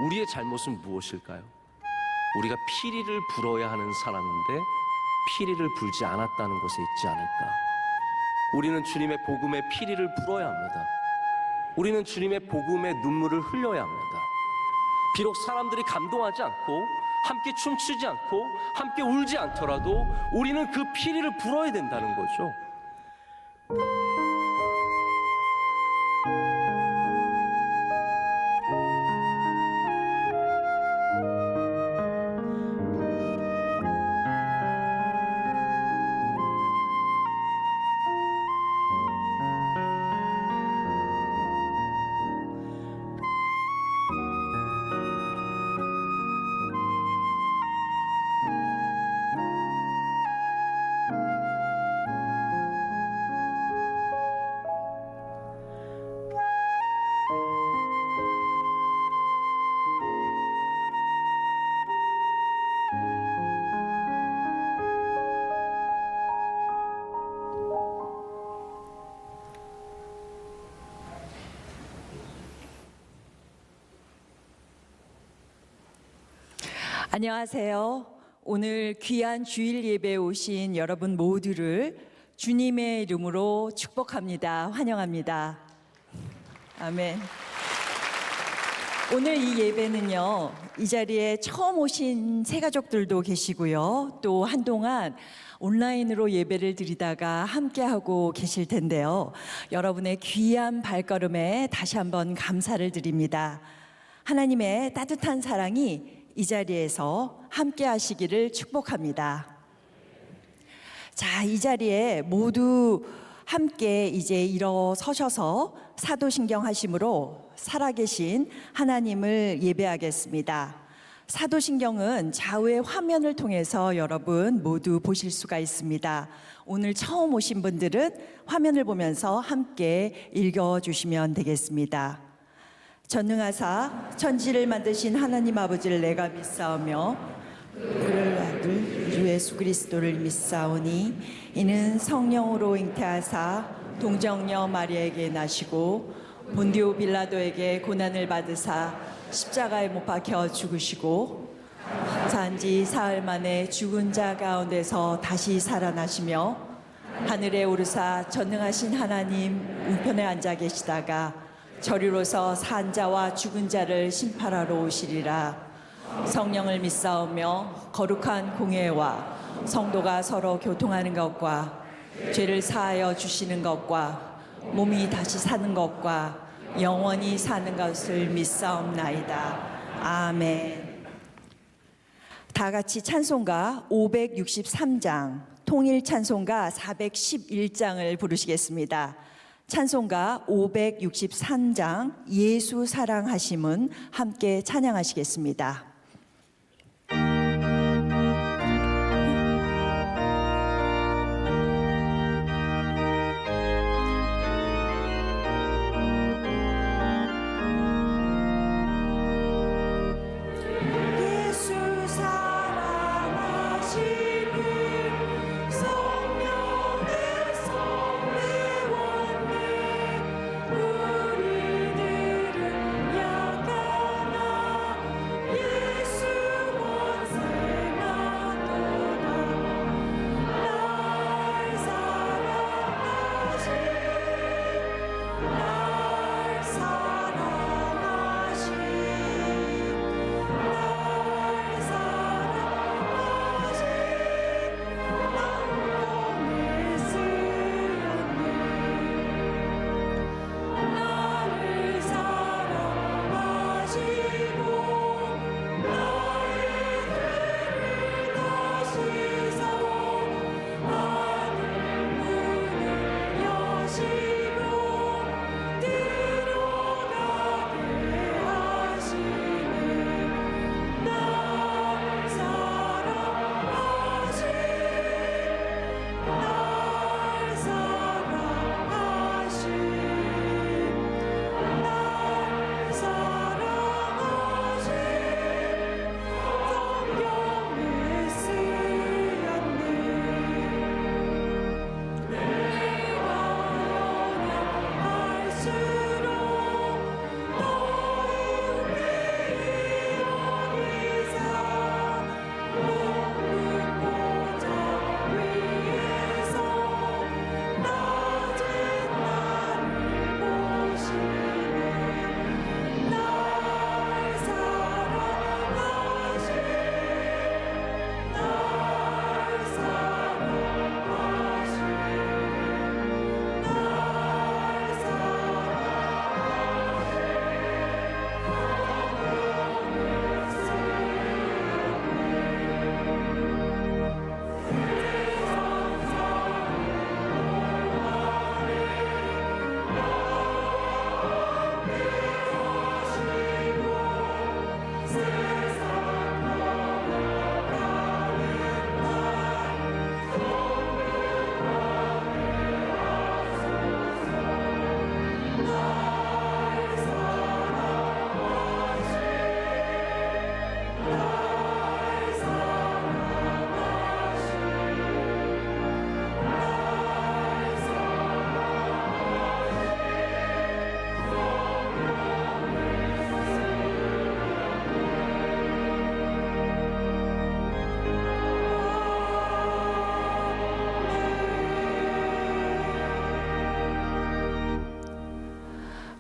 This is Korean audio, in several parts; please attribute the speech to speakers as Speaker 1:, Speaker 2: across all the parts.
Speaker 1: 우리의 잘못은 무엇일까요? 우리가 피리를 불어야 하는 사람인데 피리를 불지 않았다는 것에 있지 않을까? 우리는 주님의 복음에 피리를 불어야 합니다. 우리는 주님의 복음에 눈물을 흘려야 합니다. 비록 사람들이 감동하지 않고 함께 춤추지 않고 함께 울지 않더라도 우리는 그 피리를 불어야 된다는 거죠.
Speaker 2: 안녕하세요. 오늘 귀한 주일 예배에 오신 여러분 모두를 주님의 이름으로 축복합니다. 환영합니다. 아멘. 오늘 이 예배는요, 이 자리에 처음 오신 새가족들도 계시고요, 또 한동안 온라인으로 예배를 드리다가 함께하고 계실 텐데요, 여러분의 귀한 발걸음에 다시 한번 감사를 드립니다. 하나님의 따뜻한 사랑이 이 자리에서 함께 하시기를 축복합니다. 자, 이 자리에 모두 함께 이제 일어서셔서 사도신경 하심으로 살아계신 하나님을 예배하겠습니다. 사도신경은 좌우의 화면을 통해서 여러분 모두 보실 수가 있습니다. 오늘 처음 오신 분들은 화면을 보면서 함께 읽어주시면 되겠습니다. 전능하사 천지를 만드신 하나님 아버지를 내가 믿사오며 그를 아들 주 예수 그리스도를 믿사오니 이는 성령으로 잉태하사 동정녀 마리아에게 나시고 본디오 빌라도에게 고난을 받으사 십자가에 못 박혀 죽으시고 산지 사흘 만에 죽은 자 가운데서 다시 살아나시며 하늘에 오르사 전능하신 하나님 우편에 앉아 계시다가 저리로서 산 자와 죽은 자를 심판하러 오시리라. 성령을 믿사오며 거룩한 공회와 성도가 서로 교통하는 것과 죄를 사하여 주시는 것과 몸이 다시 사는 것과 영원히 사는 것을 믿사옵나이다. 아멘. 다 같이 찬송가 563장, 통일 찬송가 411장을 부르시겠습니다. 찬송가 563장 예수 사랑하심은 함께 찬양하시겠습니다.
Speaker 3: 우리들은 약하나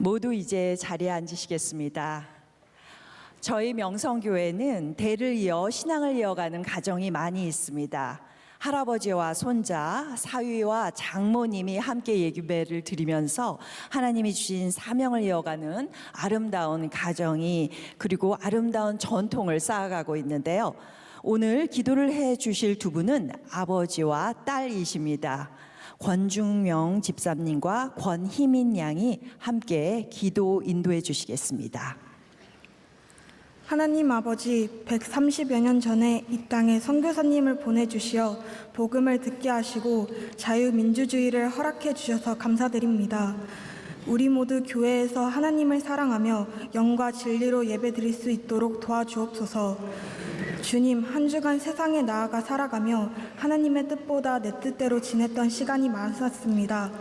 Speaker 2: 모두 이제 자리에 앉으시겠습니다. 저희 명성교회는 대를 이어 신앙을 이어가는 가정이 많이 있습니다. 할아버지와 손자, 사위와 장모님이 함께 예배를 드리면서 하나님이 주신 사명을 이어가는 아름다운 가정이 그리고 아름다운 전통을 쌓아가고 있는데요. 오늘 기도를 해 주실 두 분은 아버지와 딸이십니다. 권중명 집사님과 권희민 양이 함께 기도 인도해 주시겠습니다.
Speaker 3: 하나님 아버지, 130여 년 전에 이 땅에 선교사님을 보내주시어 복음을 듣게 하시고 자유민주주의를 허락해 주셔서 감사드립니다. 우리 모두 교회에서 하나님을 사랑하며 영과 진리로 예배드릴 수 있도록 도와주옵소서. 주님, 한 주간 세상에 나아가 살아가며 하나님의 뜻보다 내 뜻대로 지냈던 시간이 많았습니다.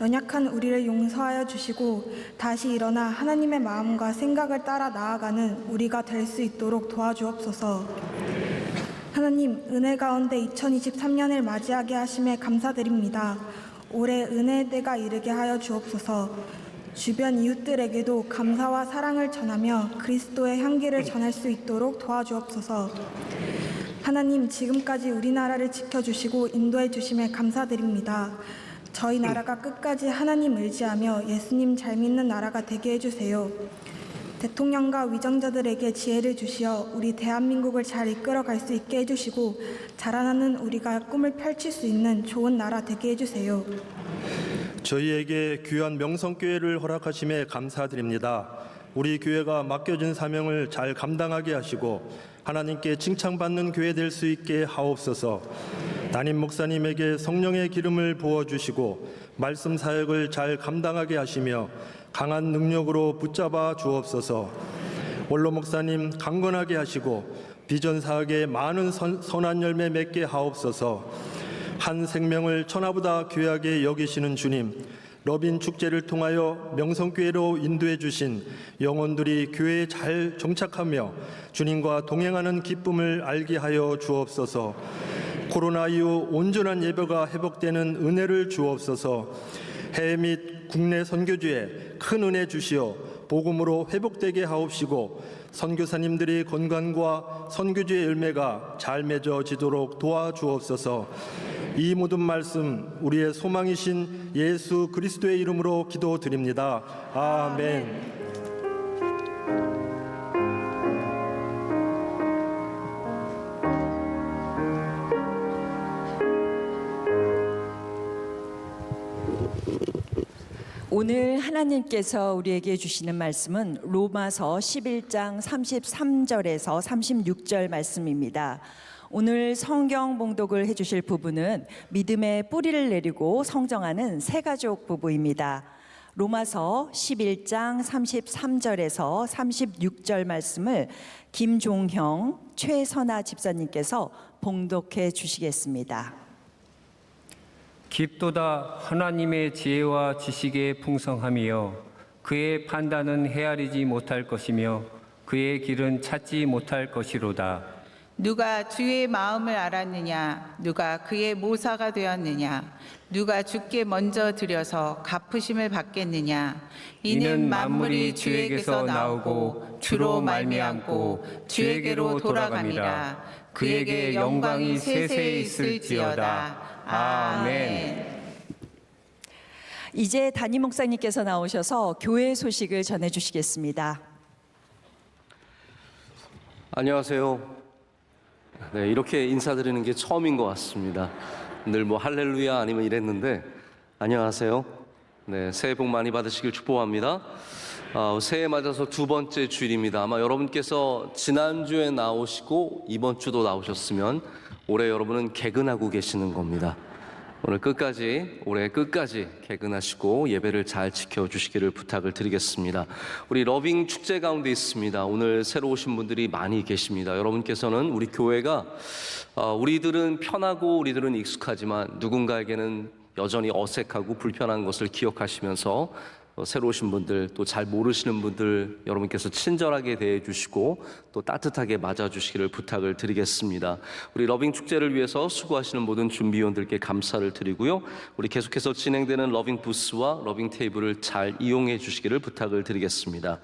Speaker 3: 연약한 우리를 용서하여 주시고 다시 일어나 하나님의 마음과 생각을 따라 나아가는 우리가 될 수 있도록 도와주옵소서. 하나님, 은혜 가운데 2023년을 맞이하게 하심에 감사드립니다. 올해 은혜의 때가 이르게 하여 주옵소서. 주변 이웃들에게도 감사와 사랑을 전하며 그리스도의 향기를 전할 수 있도록 도와주옵소서. 하나님, 지금까지 우리나라를 지켜주시고 인도해 주심에 감사드립니다. 저희 나라가 끝까지 하나님 의지하며 예수님 잘 믿는 나라가 되게 해주세요. 대통령과 위정자들에게 지혜를 주시어 우리 대한민국을 잘 이끌어갈 수 있게 해주시고 자라나는 우리가 꿈을 펼칠 수 있는 좋은 나라 되게 해주세요.
Speaker 4: 저희에게 귀한 명성교회를 허락하심에 감사드립니다. 우리 교회가 맡겨진 사명을 잘 감당하게 하시고 하나님께 칭찬받는 교회 될 수 있게 하옵소서. 담임 목사님에게 성령의 기름을 부어주시고 말씀 사역을 잘 감당하게 하시며 강한 능력으로 붙잡아 주옵소서. 원로 목사님 강건하게 하시고 비전 사역에 많은 선한 열매 맺게 하옵소서. 한 생명을 천하보다 귀하게 여기시는 주님, 러빈 축제를 통하여 명성교회로 인도해 주신 영혼들이 교회에 잘 정착하며 주님과 동행하는 기쁨을 알게 하여 주옵소서. 코로나 이후 온전한 예배가 회복되는 은혜를 주옵소서. 해외 및 국내 선교주에 큰 은혜 주시어 복음으로 회복되게 하옵시고 선교사님들의 건강과 선교주의 열매가 잘 맺어지도록 도와주옵소서. 이 모든 말씀 우리의 소망이신 예수 그리스도의 이름으로 기도드립니다. 아멘.
Speaker 2: 오늘 하나님께서 우리에게 주시는 말씀은 로마서 11장 33절에서 36절 말씀입니다. 오늘 성경 봉독을 해주실 부부는 믿음의 뿌리를 내리고 성장하는 새가족 부부입니다. 로마서 11장 33절에서 36절 말씀을 김종형, 최선아 집사님께서 봉독해 주시겠습니다.
Speaker 5: 깊도다 하나님의 지혜와 지식의 풍성함이여 그의 판단은 헤아리지 못할 것이며 그의 길은 찾지 못할 것이로다.
Speaker 6: 누가 주의 마음을 알았느냐? 누가 그의 모사가 되었느냐? 누가 주께 먼저 드려서 갚으심을 받겠느냐? 이는 만물이 주에게서 나오고 주로 말미암고 주에게로 돌아감이라. 그에게 영광이 세세히 있을지어다. 아멘.
Speaker 2: 이제 담임 목사님께서 나오셔서 교회 소식을 전해주시겠습니다.
Speaker 1: 안녕하세요. 네, 이렇게 인사드리는 게 처음인 것 같습니다. 늘 뭐 할렐루야 아니면 이랬는데 안녕하세요. 네, 새해 복 많이 받으시길 축복합니다. 새해 맞아서 두 번째 주일입니다. 아마 여러분께서 지난주에 나오시고 이번 주도 나오셨으면 올해 여러분은 개근하고 계시는 겁니다. 오늘 끝까지, 올해 끝까지 개근하시고 예배를 잘 지켜주시기를 부탁을 드리겠습니다. 우리 러빙 축제 가운데 있습니다. 오늘 새로 오신 분들이 많이 계십니다. 여러분께서는 우리 교회가 우리들은 편하고 우리들은 익숙하지만 누군가에게는 여전히 어색하고 불편한 것을 기억하시면서 새로 오신 분들, 또 잘 모르시는 분들 여러분께서 친절하게 대해주시고 또 따뜻하게 맞아주시기를 부탁을 드리겠습니다. 우리 러빙 축제를 위해서 수고하시는 모든 준비위원들께 감사를 드리고요. 우리 계속해서 진행되는 러빙 부스와 러빙 테이블을 잘 이용해 주시기를 부탁을 드리겠습니다.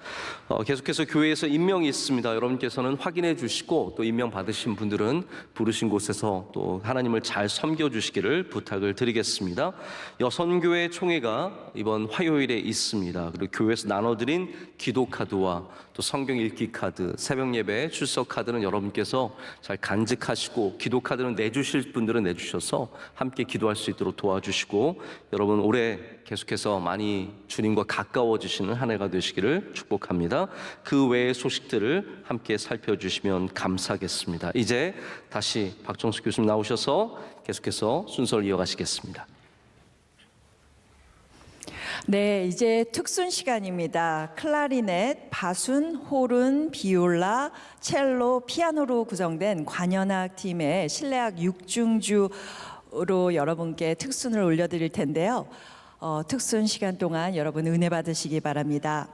Speaker 1: 계속해서 교회에서 임명이 있습니다. 여러분께서는 확인해 주시고 또 임명 받으신 분들은 부르신 곳에서 또 하나님을 잘 섬겨 주시기를 부탁을 드리겠습니다. 여선교회 총회가 이번 화요일에 있습니다. 그리고 교회에서 나눠드린 기도 카드와 또 성경 읽기 카드, 새벽 예배 출석 카드는 여러분께서 잘 간직하시고, 기도 카드는 내주실 분들은 내주셔서 함께 기도할 수 있도록 도와주시고, 여러분 올해 계속해서 많이 주님과 가까워지시는 한 해가 되시기를 축복합니다. 그 외의 소식들을 함께 살펴주시면 감사하겠습니다. 이제 다시 박정수 교수님 나오셔서 계속해서 순서를 이어가시겠습니다.
Speaker 2: 네, 이제 특순 시간입니다. 클라리넷, 바순, 호른, 비올라, 첼로, 피아노로 구성된 관현악 팀의 실내악 6중주로 여러분께 특순을 올려드릴 텐데요. 특순 시간 동안 여러분 은혜 받으시기 바랍니다.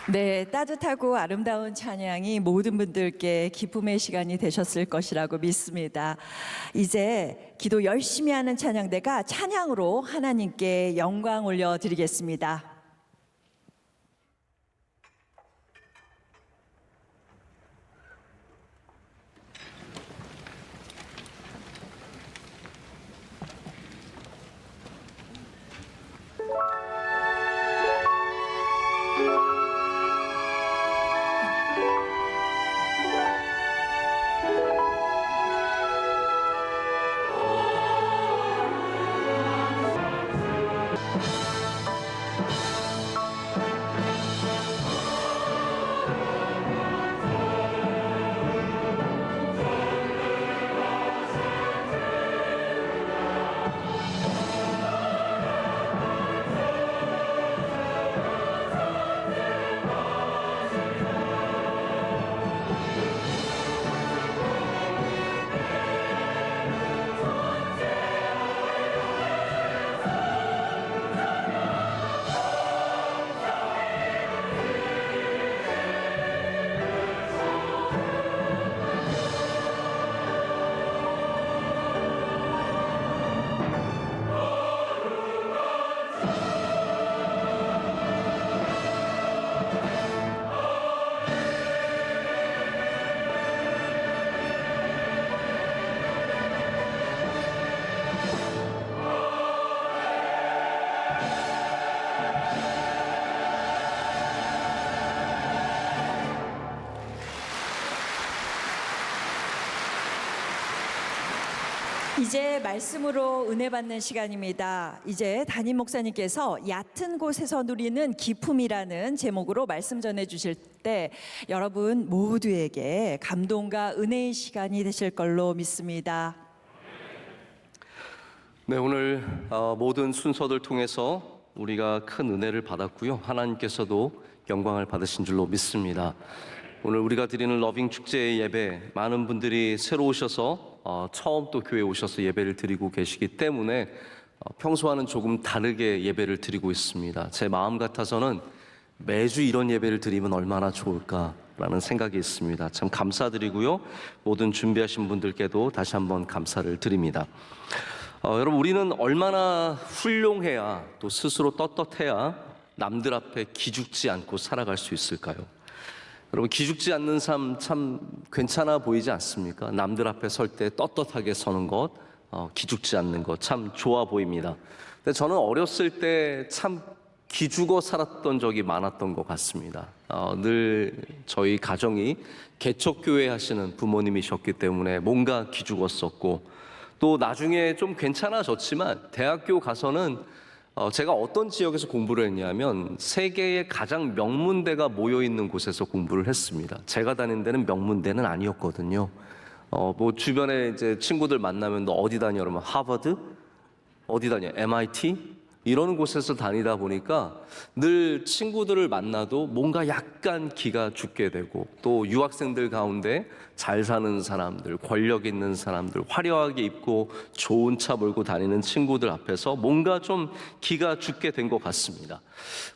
Speaker 2: 네, 따뜻하고 아름다운 찬양이 모든 분들께 기쁨의 시간이 되셨을 것이라고 믿습니다. 이제 기도 열심히 하는 찬양대가 찬양으로 하나님께 영광 올려드리겠습니다. 이제 말씀으로 은혜 받는 시간입니다. 이제 담임 목사님께서 얕은 곳에서 누리는 기쁨이라는 제목으로 말씀 전해 주실 때 여러분 모두에게 감동과 은혜의 시간이 되실 걸로 믿습니다.
Speaker 1: 네, 오늘 모든 순서들 통해서 우리가 큰 은혜를 받았고요. 하나님께서도 영광을 받으신 줄로 믿습니다. 오늘 우리가 드리는 러빙 축제의 예배, 많은 분들이 새로 오셔서 처음 또 교회에 오셔서 예배를 드리고 계시기 때문에 평소와는 조금 다르게 예배를 드리고 있습니다. 제 마음 같아서는 매주 이런 예배를 드리면 얼마나 좋을까라는 생각이 있습니다. 참 감사드리고요. 모든 준비하신 분들께도 다시 한번 감사를 드립니다. 여러분, 우리는 얼마나 훌륭해야 또 스스로 떳떳해야 남들 앞에 기죽지 않고 살아갈 수 있을까요? 여러분, 기죽지 않는 삶 참 괜찮아 보이지 않습니까? 남들 앞에 설 때 떳떳하게 서는 것, 기죽지 않는 것 참 좋아 보입니다. 근데 저는 어렸을 때 참 기죽어 살았던 적이 많았던 것 같습니다. 늘 저희 가정이 개척교회 하시는 부모님이셨기 때문에 뭔가 기죽었었고, 또 나중에 좀 괜찮아졌지만 대학교 가서는 제가 어떤 지역에서 공부를 했냐면 세계의 가장 명문대가 모여있는 곳에서 공부를 했습니다. 제가 다닌 데는 명문대는 아니었거든요. 뭐 주변에 이제 친구들 만나면 너 어디 다녀? 그러면 하버드? 어디 다녀? MIT? 이런 곳에서 다니다 보니까 늘 친구들을 만나도 뭔가 약간 기가 죽게 되고, 또 유학생들 가운데 잘 사는 사람들, 권력 있는 사람들, 화려하게 입고 좋은 차 몰고 다니는 친구들 앞에서 뭔가 좀 기가 죽게 된 것 같습니다.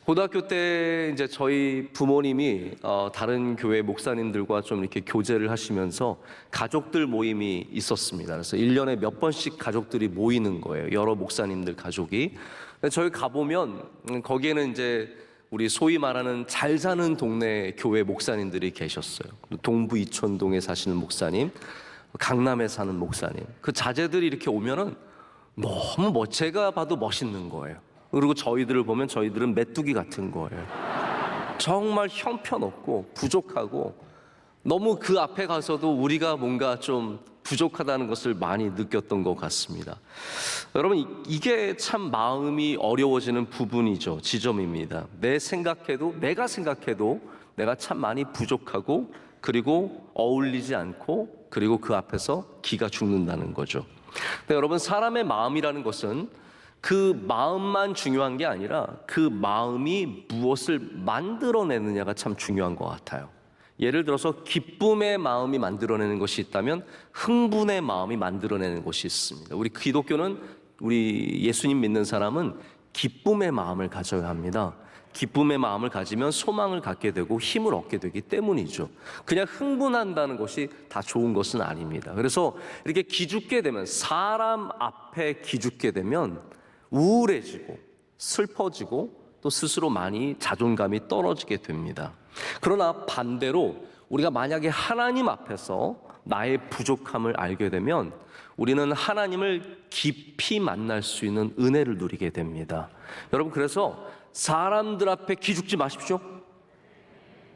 Speaker 1: 고등학교 때 이제 저희 부모님이 다른 교회 목사님들과 좀 이렇게 교제를 하시면서 가족들 모임이 있었습니다. 그래서 1년에 몇 번씩 가족들이 모이는 거예요. 여러 목사님들 가족이. 저희 가보면 거기에는 이제 우리 소위 말하는 잘 사는 동네 교회 목사님들이 계셨어요. 동부 이촌동에 사시는 목사님, 강남에 사는 목사님. 그 자제들이 이렇게 오면은 너무 제가 봐도 멋있는 거예요. 그리고 저희들을 보면 저희들은 메뚜기 같은 거예요. 정말 형편없고 부족하고, 너무 그 앞에 가서도 우리가 뭔가 좀 부족하다는 것을 많이 느꼈던 것 같습니다. 여러분, 이게 참 마음이 어려워지는 부분이죠. 지점입니다. 내가 생각해도 내가 참 많이 부족하고, 그리고 어울리지 않고, 그리고 그 앞에서 기가 죽는다는 거죠. 근데 여러분, 사람의 마음이라는 것은 그 마음만 중요한 게 아니라 그 마음이 무엇을 만들어내느냐가 참 중요한 것 같아요. 예를 들어서 기쁨의 마음이 만들어내는 것이 있다면 흥분의 마음이 만들어내는 것이 있습니다. 우리 기독교는, 우리 예수님 믿는 사람은 기쁨의 마음을 가져야 합니다. 기쁨의 마음을 가지면 소망을 갖게 되고 힘을 얻게 되기 때문이죠. 그냥 흥분한다는 것이 다 좋은 것은 아닙니다. 그래서 이렇게 기죽게 되면, 사람 앞에 기죽게 되면 우울해지고 슬퍼지고 또 스스로 많이 자존감이 떨어지게 됩니다. 그러나 반대로 우리가 만약에 하나님 앞에서 나의 부족함을 알게 되면 우리는 하나님을 깊이 만날 수 있는 은혜를 누리게 됩니다. 여러분, 그래서 사람들 앞에 기죽지 마십시오.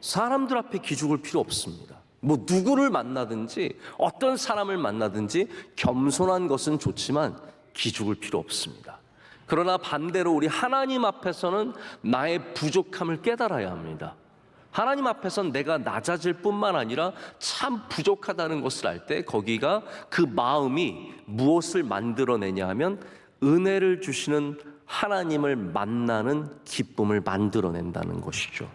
Speaker 1: 사람들 앞에 기죽을 필요 없습니다. 뭐 누구를 만나든지 어떤 사람을 만나든지 겸손한 것은 좋지만 기죽을 필요 없습니다. 그러나 반대로 우리 하나님 앞에서는 나의 부족함을 깨달아야 합니다. 하나님 앞에서는 내가 낮아질 뿐만 아니라 참 부족하다는 것을 알 때 거기가 그 마음이 무엇을 만들어내냐 하면 은혜를 주시는 하나님을 만나는 기쁨을 만들어낸다는 것이죠.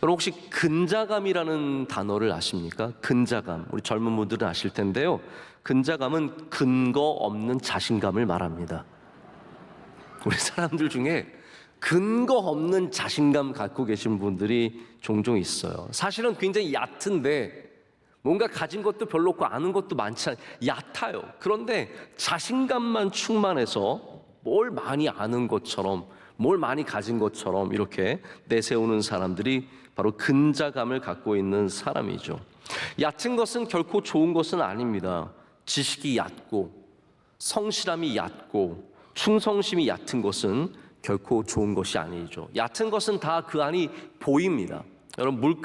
Speaker 1: 여러분, 혹시 근자감이라는 단어를 아십니까? 근자감. 우리 젊은 분들은 아실 텐데요. 근자감은 근거 없는 자신감을 말합니다. 우리 사람들 중에 근거 없는 자신감 갖고 계신 분들이 종종 있어요. 사실은 굉장히 얕은데 뭔가 가진 것도 별로 없고 아는 것도 많지 않아요. 얕아요. 그런데 자신감만 충만해서 뭘 많이 아는 것처럼, 뭘 많이 가진 것처럼 이렇게 내세우는 사람들이 바로 근자감을 갖고 있는 사람이죠. 얕은 것은 결코 좋은 것은 아닙니다. 지식이 얕고 성실함이 얕고 충성심이 얕은 것은 결코 좋은 것이 아니죠. 얕은 것은 다 그 안이 보입니다. 여러분,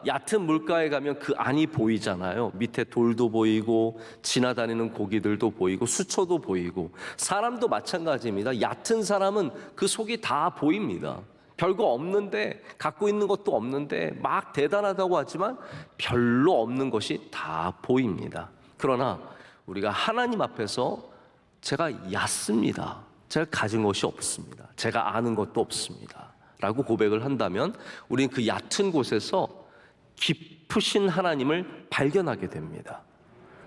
Speaker 1: 얕은 물가에 가면 그 안이 보이잖아요. 밑에 돌도 보이고 지나다니는 고기들도 보이고 수초도 보이고, 사람도 마찬가지입니다. 얕은 사람은 그 속이 다 보입니다. 별거 없는데, 갖고 있는 것도 없는데 막 대단하다고 하지만 별로 없는 것이 다 보입니다. 그러나 우리가 하나님 앞에서 제가 얕습니다, 제가 가진 것이 없습니다, 제가 아는 것도 없습니다 라고 고백을 한다면 우리는 그 얕은 곳에서 깊으신 하나님을 발견하게 됩니다.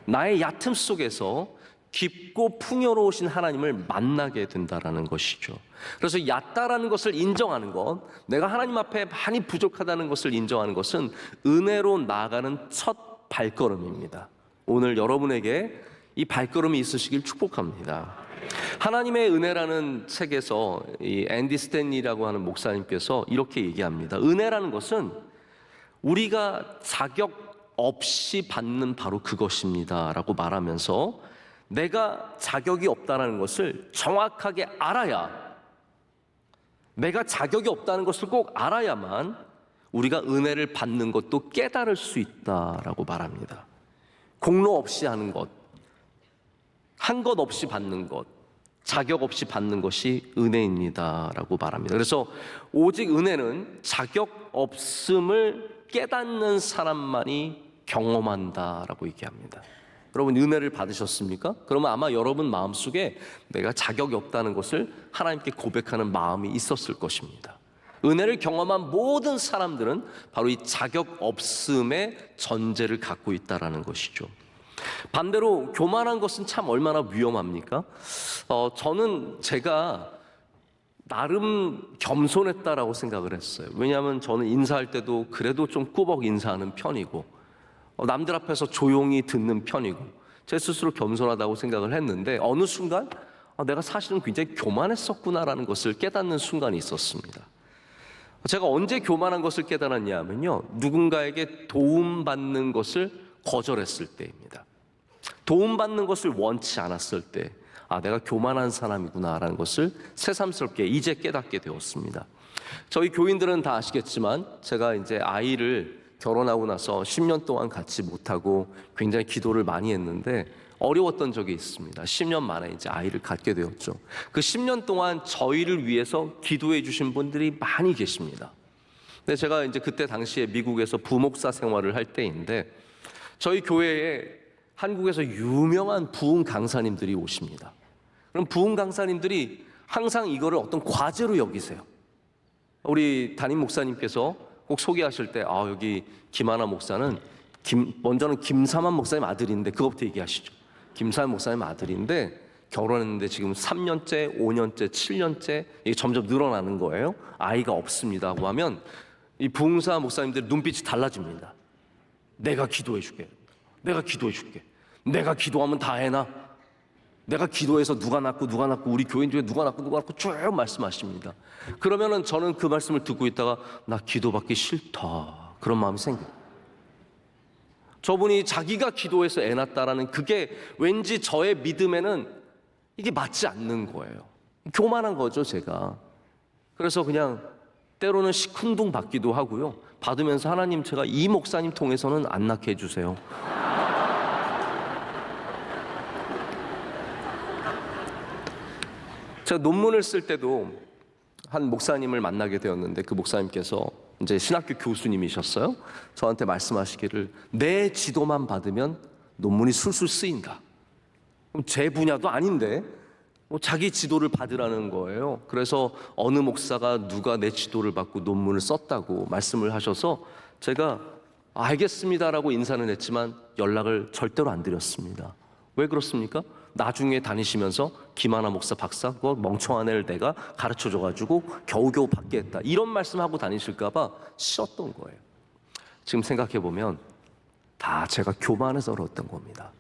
Speaker 1: 나의 얕음 속에서 깊고 풍요로우신 하나님을 만나게 된다는 것이죠. 그래서 얕다라는 것을 인정하는 것, 내가 하나님 앞에 많이 부족하다는 것을 인정하는 것은 은혜로 나아가는 첫 발걸음입니다. 오늘 여러분에게 이 발걸음이 있으시길 축복합니다. 하나님의 은혜라는 책에서 이 앤디 스탠리라고 하는 목사님께서 이렇게 얘기합니다. 은혜라는 것은 우리가 자격 없이 받는 바로 그것입니다 라고 말하면서, 내가 자격이 없다는 것을 정확하게 알아야, 내가 자격이 없다는 것을 꼭 알아야만 우리가 은혜를 받는 것도 깨달을 수 있다라고 말합니다. 공로 없이 하는 것, 한 것 없이 받는 것, 자격 없이 받는 것이 은혜입니다라고 말합니다. 그래서 오직 은혜는 자격 없음을 깨닫는 사람만이 경험한다라고 얘기합니다. 여러분, 은혜를 받으셨습니까? 그러면 아마 여러분 마음속에 내가 자격이 없다는 것을 하나님께 고백하는 마음이 있었을 것입니다. 은혜를 경험한 모든 사람들은 바로 이 자격 없음의 전제를 갖고 있다는 것이죠. 반대로 교만한 것은 참 얼마나 위험합니까? 저는 제가 나름 겸손했다라고 생각을 했어요. 왜냐하면 저는 인사할 때도 그래도 좀 꾸벅 인사하는 편이고, 남들 앞에서 조용히 듣는 편이고, 제 스스로 겸손하다고 생각을 했는데 어느 순간 내가 사실은 굉장히 교만했었구나라는 것을 깨닫는 순간이 있었습니다. 제가 언제 교만한 것을 깨달았냐면요, 누군가에게 도움받는 것을 거절했을 때입니다. 도움받는 것을 원치 않았을 때, 내가 교만한 사람이구나라는 것을 새삼스럽게 이제 깨닫게 되었습니다. 저희 교인들은 다 아시겠지만 제가 이제 아이를 결혼하고 나서 10년 동안 갖지 못하고 굉장히 기도를 많이 했는데 어려웠던 적이 있습니다. 10년 만에 이제 아이를 갖게 되었죠. 그 10년 동안 저희를 위해서 기도해 주신 분들이 많이 계십니다. 근데 제가 이제 그때 당시에 미국에서 부목사 생활을 할 때인데, 저희 교회에 한국에서 유명한 부흥 강사님들이 오십니다. 그럼 부흥 강사님들이 항상 이거를 어떤 과제로 여기세요. 우리 담임 목사님께서 꼭 소개하실 때, 여기 김하나 목사는 먼저는 김삼환 목사님 아들인데, 그것부터 얘기하시죠. 김삼환 목사님 아들인데 결혼했는데 지금 3년째, 5년째, 7년째 이게 점점 늘어나는 거예요. 아이가 없습니다고 하면 이 부흥사 목사님들 눈빛이 달라집니다. 내가 기도해 줄게. 내가 기도해 줄게. 내가 기도하면 다 해나? 내가 기도해서 누가 낳고 우리 교인 중에 누가 낳고 쭉 말씀하십니다. 그러면은 저는 그 말씀을 듣고 있다가 나 기도받기 싫다 그런 마음이 생겨요. 저분이 자기가 기도해서 애 낳았다라는 그게 왠지 저의 믿음에는 이게 맞지 않는 거예요. 교만한 거죠, 제가. 그래서 그냥 때로는 시큰둥 받기도 하고요. 받으면서 하나님, 제가 이 목사님 통해서는 안 낳게 해주세요. 제가 논문을 쓸 때도 한 목사님을 만나게 되었는데 그 목사님께서 이제 신학교 교수님이셨어요. 저한테 말씀하시기를 내 지도만 받으면 논문이 술술 쓰인다. 그럼 제 분야도 아닌데 뭐 자기 지도를 받으라는 거예요. 그래서 어느 목사가 누가 내 지도를 받고 논문을 썼다고 말씀을 하셔서 제가 알겠습니다라고 인사는 했지만 연락을 절대로 안 드렸습니다. 왜 그렇습니까? 나중에 다니시면서 김하나 목사 박사 그거 멍청한 애를 내가 가르쳐줘가지고 겨우겨우 받게 했다 이런 말씀하고 다니실까 봐 싫었던 거예요. 지금 생각해보면 다 제가 교만해서 그랬던 겁니다.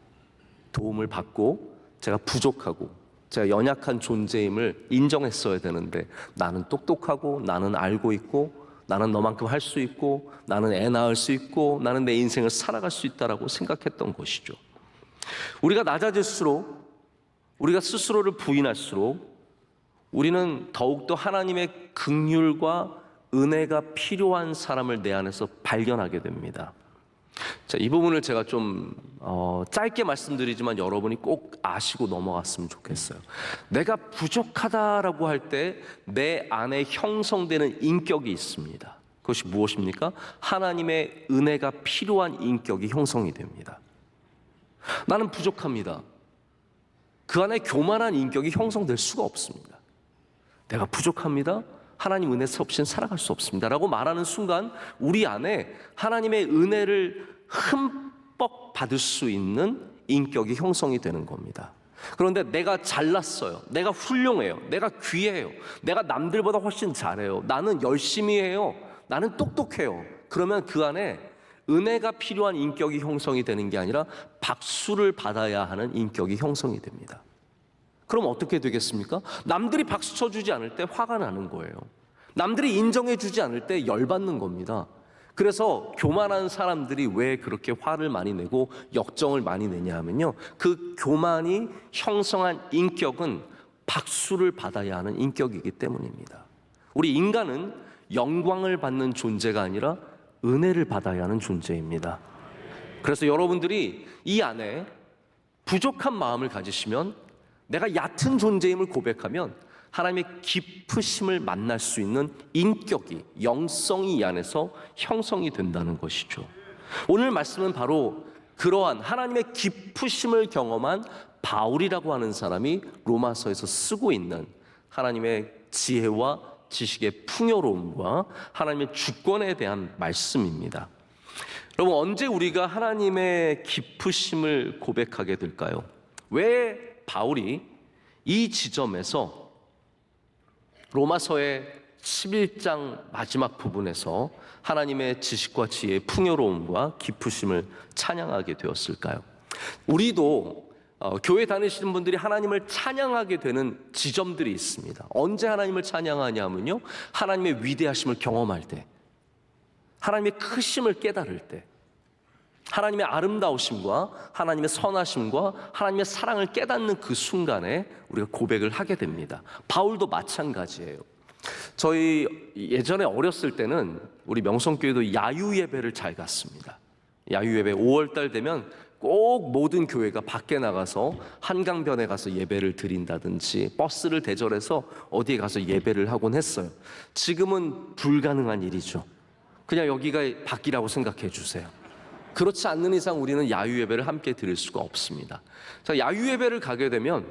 Speaker 1: 도움을 받고 제가 부족하고 제가 연약한 존재임을 인정했어야 되는데 나는 똑똑하고 나는 알고 있고 나는 너만큼 할 수 있고 나는 애 낳을 수 있고 나는 내 인생을 살아갈 수 있다라고 생각했던 것이죠. 우리가 낮아질수록 우리가 스스로를 부인할수록 우리는 더욱더 하나님의 긍휼과 은혜가 필요한 사람을 내 안에서 발견하게 됩니다. 자, 이 부분을 제가 좀 짧게 말씀드리지만 여러분이 꼭 아시고 넘어갔으면 좋겠어요. 내가 부족하다라고 할 때 내 안에 형성되는 인격이 있습니다. 그것이 무엇입니까? 하나님의 은혜가 필요한 인격이 형성이 됩니다. 나는 부족합니다. 그 안에 교만한 인격이 형성될 수가 없습니다. 내가 부족합니다. 하나님 은혜 없이는 살아갈 수 없습니다 라고 말하는 순간 우리 안에 하나님의 은혜를 흠뻑 받을 수 있는 인격이 형성이 되는 겁니다. 그런데 내가 잘났어요. 내가 훌륭해요. 내가 귀해요. 내가 남들보다 훨씬 잘해요. 나는 열심히 해요. 나는 똑똑해요. 그러면 그 안에 은혜가 필요한 인격이 형성이 되는 게 아니라 박수를 받아야 하는 인격이 형성이 됩니다. 그럼 어떻게 되겠습니까? 남들이 박수 쳐주지 않을 때 화가 나는 거예요. 남들이 인정해주지 않을 때 열받는 겁니다. 그래서 교만한 사람들이 왜 그렇게 화를 많이 내고 역정을 많이 내냐 하면요, 그 교만이 형성한 인격은 박수를 받아야 하는 인격이기 때문입니다. 우리 인간은 영광을 받는 존재가 아니라 은혜를 받아야 하는 존재입니다. 그래서 여러분들이 이 안에 부족한 마음을 가지시면, 내가 얕은 존재임을 고백하면 하나님의 깊으심을 만날 수 있는 인격이, 영성이 이 안에서 형성이 된다는 것이죠. 오늘 말씀은 바로 그러한 하나님의 깊으심을 경험한 바울이라고 하는 사람이 로마서에서 쓰고 있는 하나님의 지혜와 지식의 풍요로움과 하나님의 주권에 대한 말씀입니다. 여러분, 언제 우리가 하나님의 깊으심을 고백하게 될까요? 왜 바울이 이 지점에서 로마서의 11장 마지막 부분에서 하나님의 지식과 지혜의 풍요로움과 깊으심을 찬양하게 되었을까요? 우리도 교회 다니시는 분들이 하나님을 찬양하게 되는 지점들이 있습니다. 언제 하나님을 찬양하냐면요, 하나님의 위대하심을 경험할 때, 하나님의 크심을 깨달을 때, 하나님의 아름다우심과 하나님의 선하심과 하나님의 사랑을 깨닫는 그 순간에 우리가 고백을 하게 됩니다. 바울도 마찬가지예요. 저희 예전에 어렸을 때는 우리 명성교회도 야유예배를 잘 갔습니다. 야유예배 5월달 되면 꼭 모든 교회가 밖에 나가서 한강변에 가서 예배를 드린다든지 버스를 대절해서 어디에 가서 예배를 하곤 했어요. 지금은 불가능한 일이죠. 그냥 여기가 밖이라고 생각해 주세요. 그렇지 않는 이상 우리는 야유예배를 함께 드릴 수가 없습니다. 자, 야유예배를 가게 되면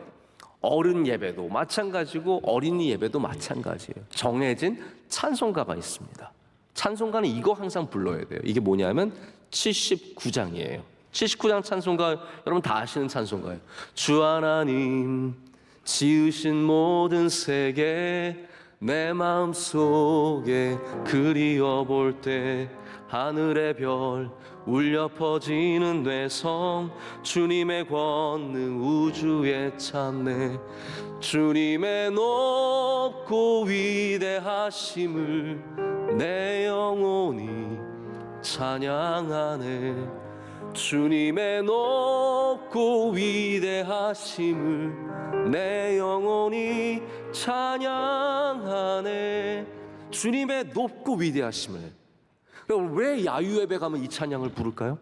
Speaker 1: 어른 예배도 마찬가지고 어린이 예배도 마찬가지예요. 정해진 찬송가가 있습니다. 찬송가는 이거 항상 불러야 돼요. 이게 뭐냐면 79장이에요. 79장 찬송가 여러분 다 아시는 찬송가예요. 주 하나님 지으신 모든 세계 내 마음속에 그리워 볼 때 하늘의 별 울려 퍼지는 뇌성 주님의 권능 우주에 참네 주님의 높고 위대하심을 내 영혼이 찬양하네 주님의 높고 위대하심을 내 영혼이 찬양하네 주님의 높고 위대하심을 그럼 왜 야유예배 가면 이 찬양을 부를까요?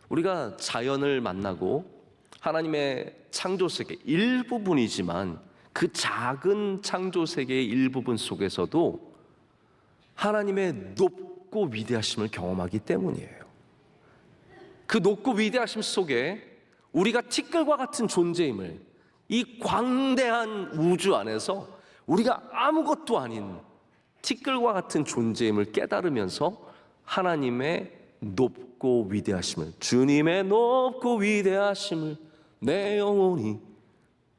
Speaker 1: 우리가 자연을 만나고 하나님의 창조세계 일부분이지만 그 작은 창조세계의 일부분 속에서도 하나님의 높고 위대하심을 경험하기 때문이에요. 그 높고 위대하심 속에 우리가 티끌과 같은 존재임을 이 광대한 우주 안에서 우리가 아무것도 아닌 티끌과 같은 존재임을 깨달으면서 하나님의 높고 위대하심을 주님의 높고 위대하심을 내 영혼이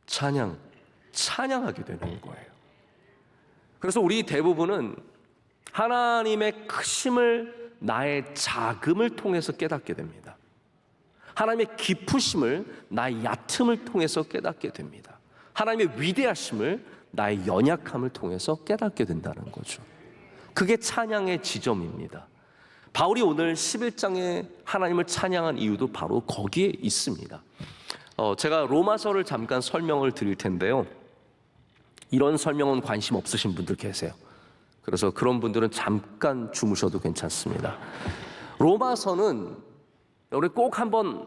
Speaker 1: 찬양하게 되는 거예요. 그래서 우리 대부분은 하나님의 크심을 나의 작음을 통해서 깨닫게 됩니다. 하나님의 깊으심을 나의 얕음을 통해서 깨닫게 됩니다. 하나님의 위대하심을 나의 연약함을 통해서 깨닫게 된다는 거죠. 그게 찬양의 지점입니다. 바울이 오늘 11장에 하나님을 찬양한 이유도 바로 거기에 있습니다. 제가 로마서를 잠깐 설명을 드릴 텐데요. 이런 설명은 관심 없으신 분들 계세요. 그래서 그런 분들은 잠깐 주무셔도 괜찮습니다. 로마서는 우리 꼭 한번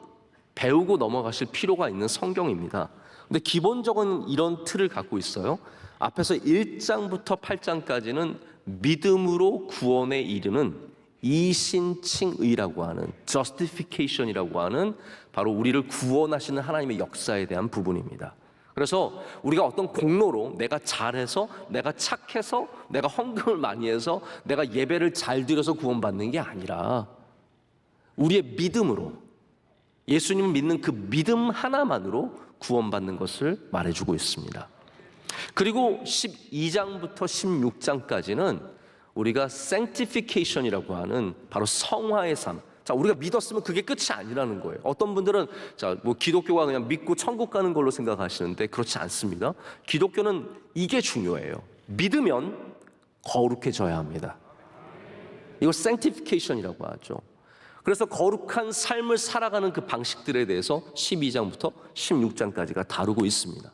Speaker 1: 배우고 넘어가실 필요가 있는 성경입니다. 근데 기본적인 이런 틀을 갖고 있어요. 앞에서 1장부터 8장까지는 믿음으로 구원에 이르는 이신칭의라고 하는 justification이라고 하는 바로 우리를 구원하시는 하나님의 역사에 대한 부분입니다. 그래서 우리가 어떤 공로로 내가 잘해서 내가 착해서 내가 헌금을 많이 해서 내가 예배를 잘 드려서 구원받는 게 아니라 우리의 믿음으로 예수님을 믿는 그 믿음 하나만으로 구원받는 것을 말해주고 있습니다. 그리고 12장부터 16장까지는 우리가 sanctification이라고 하는 바로 성화의 삶. 자, 우리가 믿었으면 그게 끝이 아니라는 거예요. 어떤 분들은 기독교가 그냥 믿고 천국 가는 걸로 생각하시는데 그렇지 않습니다. 기독교는 이게 중요해요. 믿으면 거룩해져야 합니다. 이걸 sanctification이라고 하죠. 그래서 거룩한 삶을 살아가는 그 방식들에 대해서 12장부터 16장까지가 다루고 있습니다.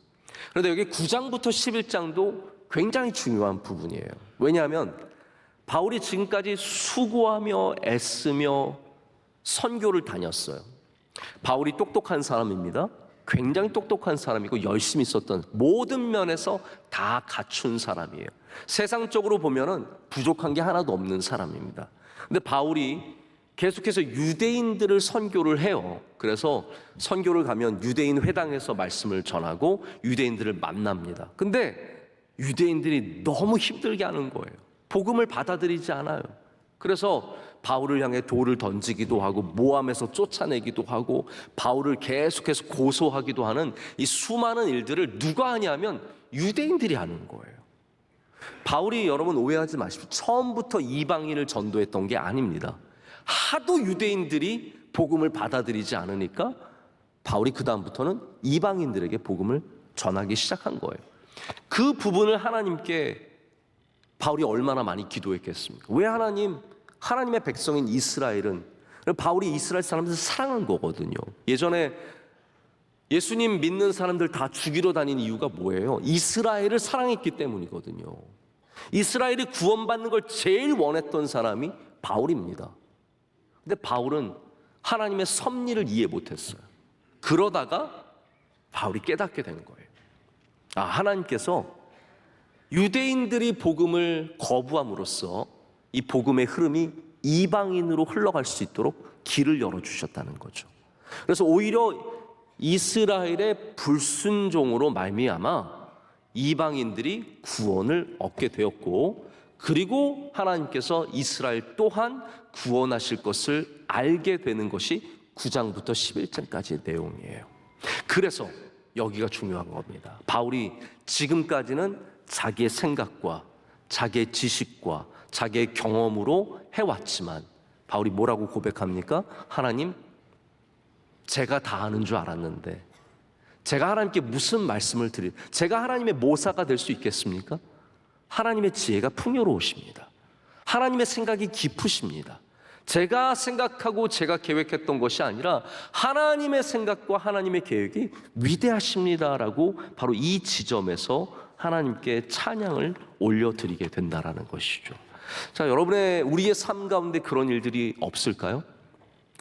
Speaker 1: 그런데 여기 9장부터 11장도 굉장히 중요한 부분이에요. 왜냐하면 바울이 지금까지 수고하며 애쓰며 선교를 다녔어요. 바울이 똑똑한 사람입니다. 굉장히 똑똑한 사람이고 열심히 썼던 모든 면에서 다 갖춘 사람이에요. 세상적으로 보면은 부족한 게 하나도 없는 사람입니다. 근데 바울이 계속해서 유대인들을 선교를 해요. 그래서 선교를 가면 유대인 회당에서 말씀을 전하고 유대인들을 만납니다. 근데 유대인들이 너무 힘들게 하는 거예요. 복음을 받아들이지 않아요. 그래서 바울을 향해 돌을 던지기도 하고 모함에서 쫓아내기도 하고 바울을 계속해서 고소하기도 하는 이 수많은 일들을 누가 하냐면 유대인들이 하는 거예요. 바울이 여러분 오해하지 마십시오. 처음부터 이방인을 전도했던 게 아닙니다. 하도 유대인들이 복음을 받아들이지 않으니까 바울이 그 다음부터는 이방인들에게 복음을 전하기 시작한 거예요. 그 부분을 하나님께 바울이 얼마나 많이 기도했겠습니까? 왜 하나님의 백성인 이스라엘은 바울이 이스라엘 사람들을 사랑한 거거든요. 예전에 예수님 믿는 사람들 다 죽이러 다닌 이유가 뭐예요? 이스라엘을 사랑했기 때문이거든요. 이스라엘이 구원받는 걸 제일 원했던 사람이 바울입니다. 근데 바울은 하나님의 섭리를 이해 못했어요. 그러다가 바울이 깨닫게 된 거예요. 하나님께서 유대인들이 복음을 거부함으로써 이 복음의 흐름이 이방인으로 흘러갈 수 있도록 길을 열어주셨다는 거죠. 그래서 오히려 이스라엘의 불순종으로 말미암아 이방인들이 구원을 얻게 되었고, 그리고 하나님께서 이스라엘 또한 구원하실 것을 알게 되는 것이 9장부터 11장까지의 내용이에요. 그래서 여기가 중요한 겁니다. 바울이 지금까지는 자기의 생각과 자기의 지식과 자기의 경험으로 해왔지만 바울이 뭐라고 고백합니까? 하나님, 제가 다 아는 줄 알았는데 제가 하나님께 무슨 말씀을 제가 하나님의 모사가 될 수 있겠습니까? 하나님의 지혜가 풍요로우십니다. 하나님의 생각이 깊으십니다. 제가 생각하고 제가 계획했던 것이 아니라 하나님의 생각과 하나님의 계획이 위대하십니다라고 바로 이 지점에서 하나님께 찬양을 올려드리게 된다라는 것이죠. 자, 우리의 삶 가운데 그런 일들이 없을까요?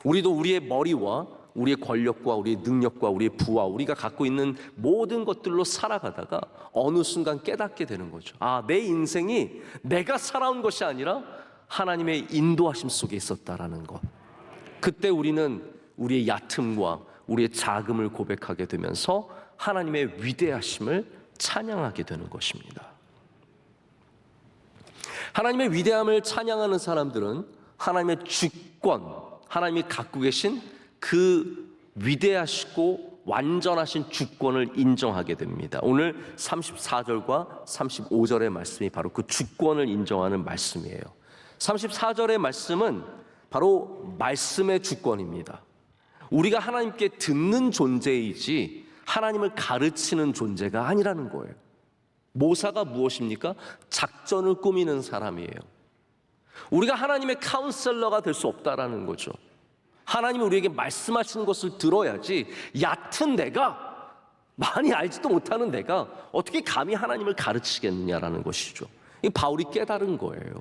Speaker 1: 우리도 우리의 머리와 우리의 권력과 우리의 능력과 우리의 부와 우리가 갖고 있는 모든 것들로 살아가다가 어느 순간 깨닫게 되는 거죠. 내 인생이 내가 살아온 것이 아니라 하나님의 인도하심 속에 있었다라는 것. 그때 우리는 우리의 얕음과 우리의 작음을 고백하게 되면서 하나님의 위대하심을 찬양하게 되는 것입니다. 하나님의 위대함을 찬양하는 사람들은 하나님의 주권, 하나님이 갖고 계신 그 위대하시고 완전하신 주권을 인정하게 됩니다. 오늘 34절과 35절의 말씀이 바로 그 주권을 인정하는 말씀이에요. 34절의 말씀은 바로 말씀의 주권입니다. 우리가 하나님께 듣는 존재이지 하나님을 가르치는 존재가 아니라는 거예요. 모사가 무엇입니까? 작전을 꾸미는 사람이에요. 우리가 하나님의 카운셀러가 될 수 없다라는 거죠. 하나님이 우리에게 말씀하시는 것을 들어야지 얕은 내가, 많이 알지도 못하는 내가 어떻게 감히 하나님을 가르치겠느냐라는 것이죠. 이 바울이 깨달은 거예요.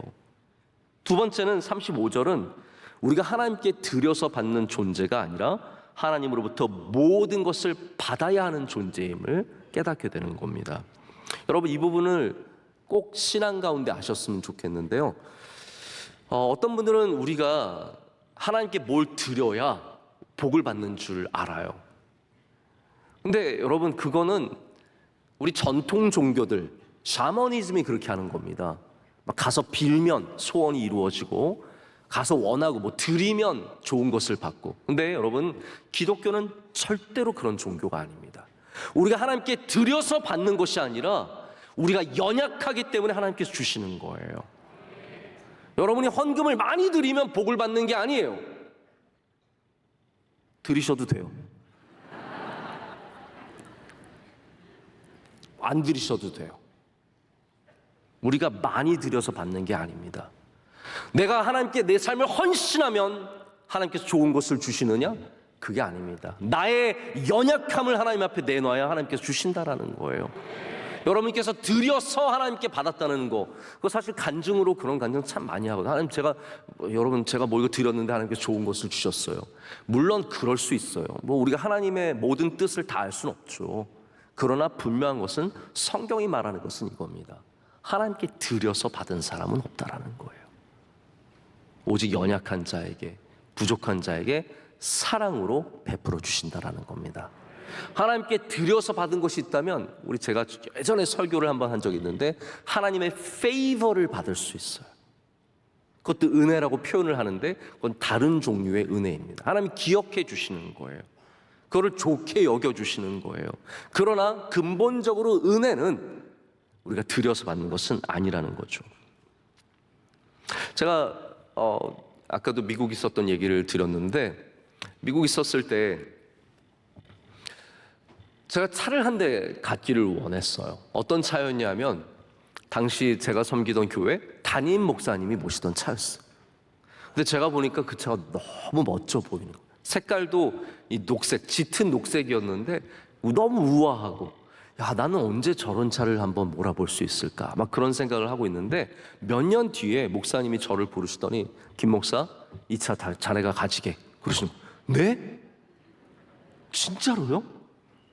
Speaker 1: 두 번째는 35절은 우리가 하나님께 드려서 받는 존재가 아니라 하나님으로부터 모든 것을 받아야 하는 존재임을 깨닫게 되는 겁니다. 여러분, 이 부분을 꼭 신앙 가운데 아셨으면 좋겠는데요. 어떤 분들은 우리가 하나님께 뭘 드려야 복을 받는 줄 알아요. 근데 여러분, 그거는 우리 전통 종교들, 샤머니즘이 그렇게 하는 겁니다. 막 가서 빌면 소원이 이루어지고, 가서 원하고 드리면 좋은 것을 받고. 근데 여러분, 기독교는 절대로 그런 종교가 아닙니다. 우리가 하나님께 드려서 받는 것이 아니라 우리가 연약하기 때문에 하나님께서 주시는 거예요. 여러분이 헌금을 많이 드리면 복을 받는 게 아니에요. 드리셔도 돼요. 안 드리셔도 돼요. 우리가 많이 드려서 받는 게 아닙니다. 내가 하나님께 내 삶을 헌신하면 하나님께서 좋은 것을 주시느냐? 그게 아닙니다. 나의 연약함을 하나님 앞에 내놔야 하나님께서 주신다라는 거예요. 여러분께서 드려서 하나님께 받았다는 거, 그거 사실 간증으로 그런 간증 참 많이 하거든요. 하나님, 제가 뭐 이거 드렸는데 하나님께서 좋은 것을 주셨어요. 물론 그럴 수 있어요. 우리가 하나님의 모든 뜻을 다 알 수는 없죠. 그러나 분명한 것은, 성경이 말하는 것은 이겁니다. 하나님께 드려서 받은 사람은 없다라는 거예요. 오직 연약한 자에게, 부족한 자에게 사랑으로 베풀어 주신다라는 겁니다. 하나님께 드려서 받은 것이 있다면, 제가 예전에 설교를 한번 한 적이 있는데, 하나님의 페이버를 받을 수 있어요. 그것도 은혜라고 표현을 하는데 그건 다른 종류의 은혜입니다. 하나님이 기억해 주시는 거예요. 그거를 좋게 여겨주시는 거예요. 그러나 근본적으로 은혜는 우리가 드려서 받는 것은 아니라는 거죠. 제가 아까도 미국 있었던 얘기를 드렸는데, 미국 있었을 때 제가 차를 한 대 갖기를 원했어요. 어떤 차였냐면 당시 제가 섬기던 교회 담임 목사님이 모시던 차였어요. 근데 제가 보니까 그 차가 너무 멋져 보이는 거예요. 색깔도 이 녹색, 짙은 녹색이었는데 너무 우아하고, 야, 나는 언제 저런 차를 한번 몰아볼 수 있을까? 막 그런 생각을 하고 있는데, 몇 년 뒤에 목사님이 저를 부르시더니, 김 목사, 이 차 자네가 가지게. 그러시는 거예요. 네? 진짜로요?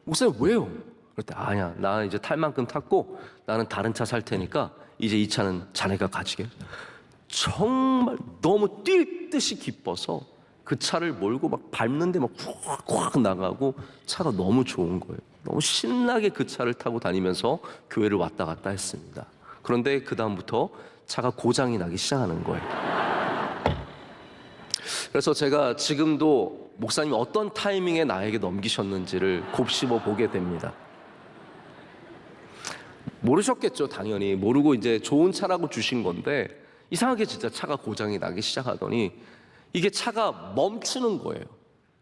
Speaker 1: 목사님, 왜요? 그랬더니, 아니야, 나 이제 탈 만큼 탔고 나는 다른 차 살 테니까 이제 이 차는 자네가 가지게. 정말 너무 뛸 듯이 기뻐서 그 차를 몰고 막 밟는데 막 콱콱 나가고, 차가 너무 좋은 거예요. 너무 신나게 그 차를 타고 다니면서 교회를 왔다 갔다 했습니다. 그런데 그 다음부터 차가 고장이 나기 시작하는 거예요. 그래서 제가 지금도 목사님이 어떤 타이밍에 나에게 넘기셨는지를 곱씹어 보게 됩니다. 모르셨겠죠, 당연히. 모르고 이제 좋은 차라고 주신 건데 이상하게 진짜 차가 고장이 나기 시작하더니 이게 차가 멈추는 거예요.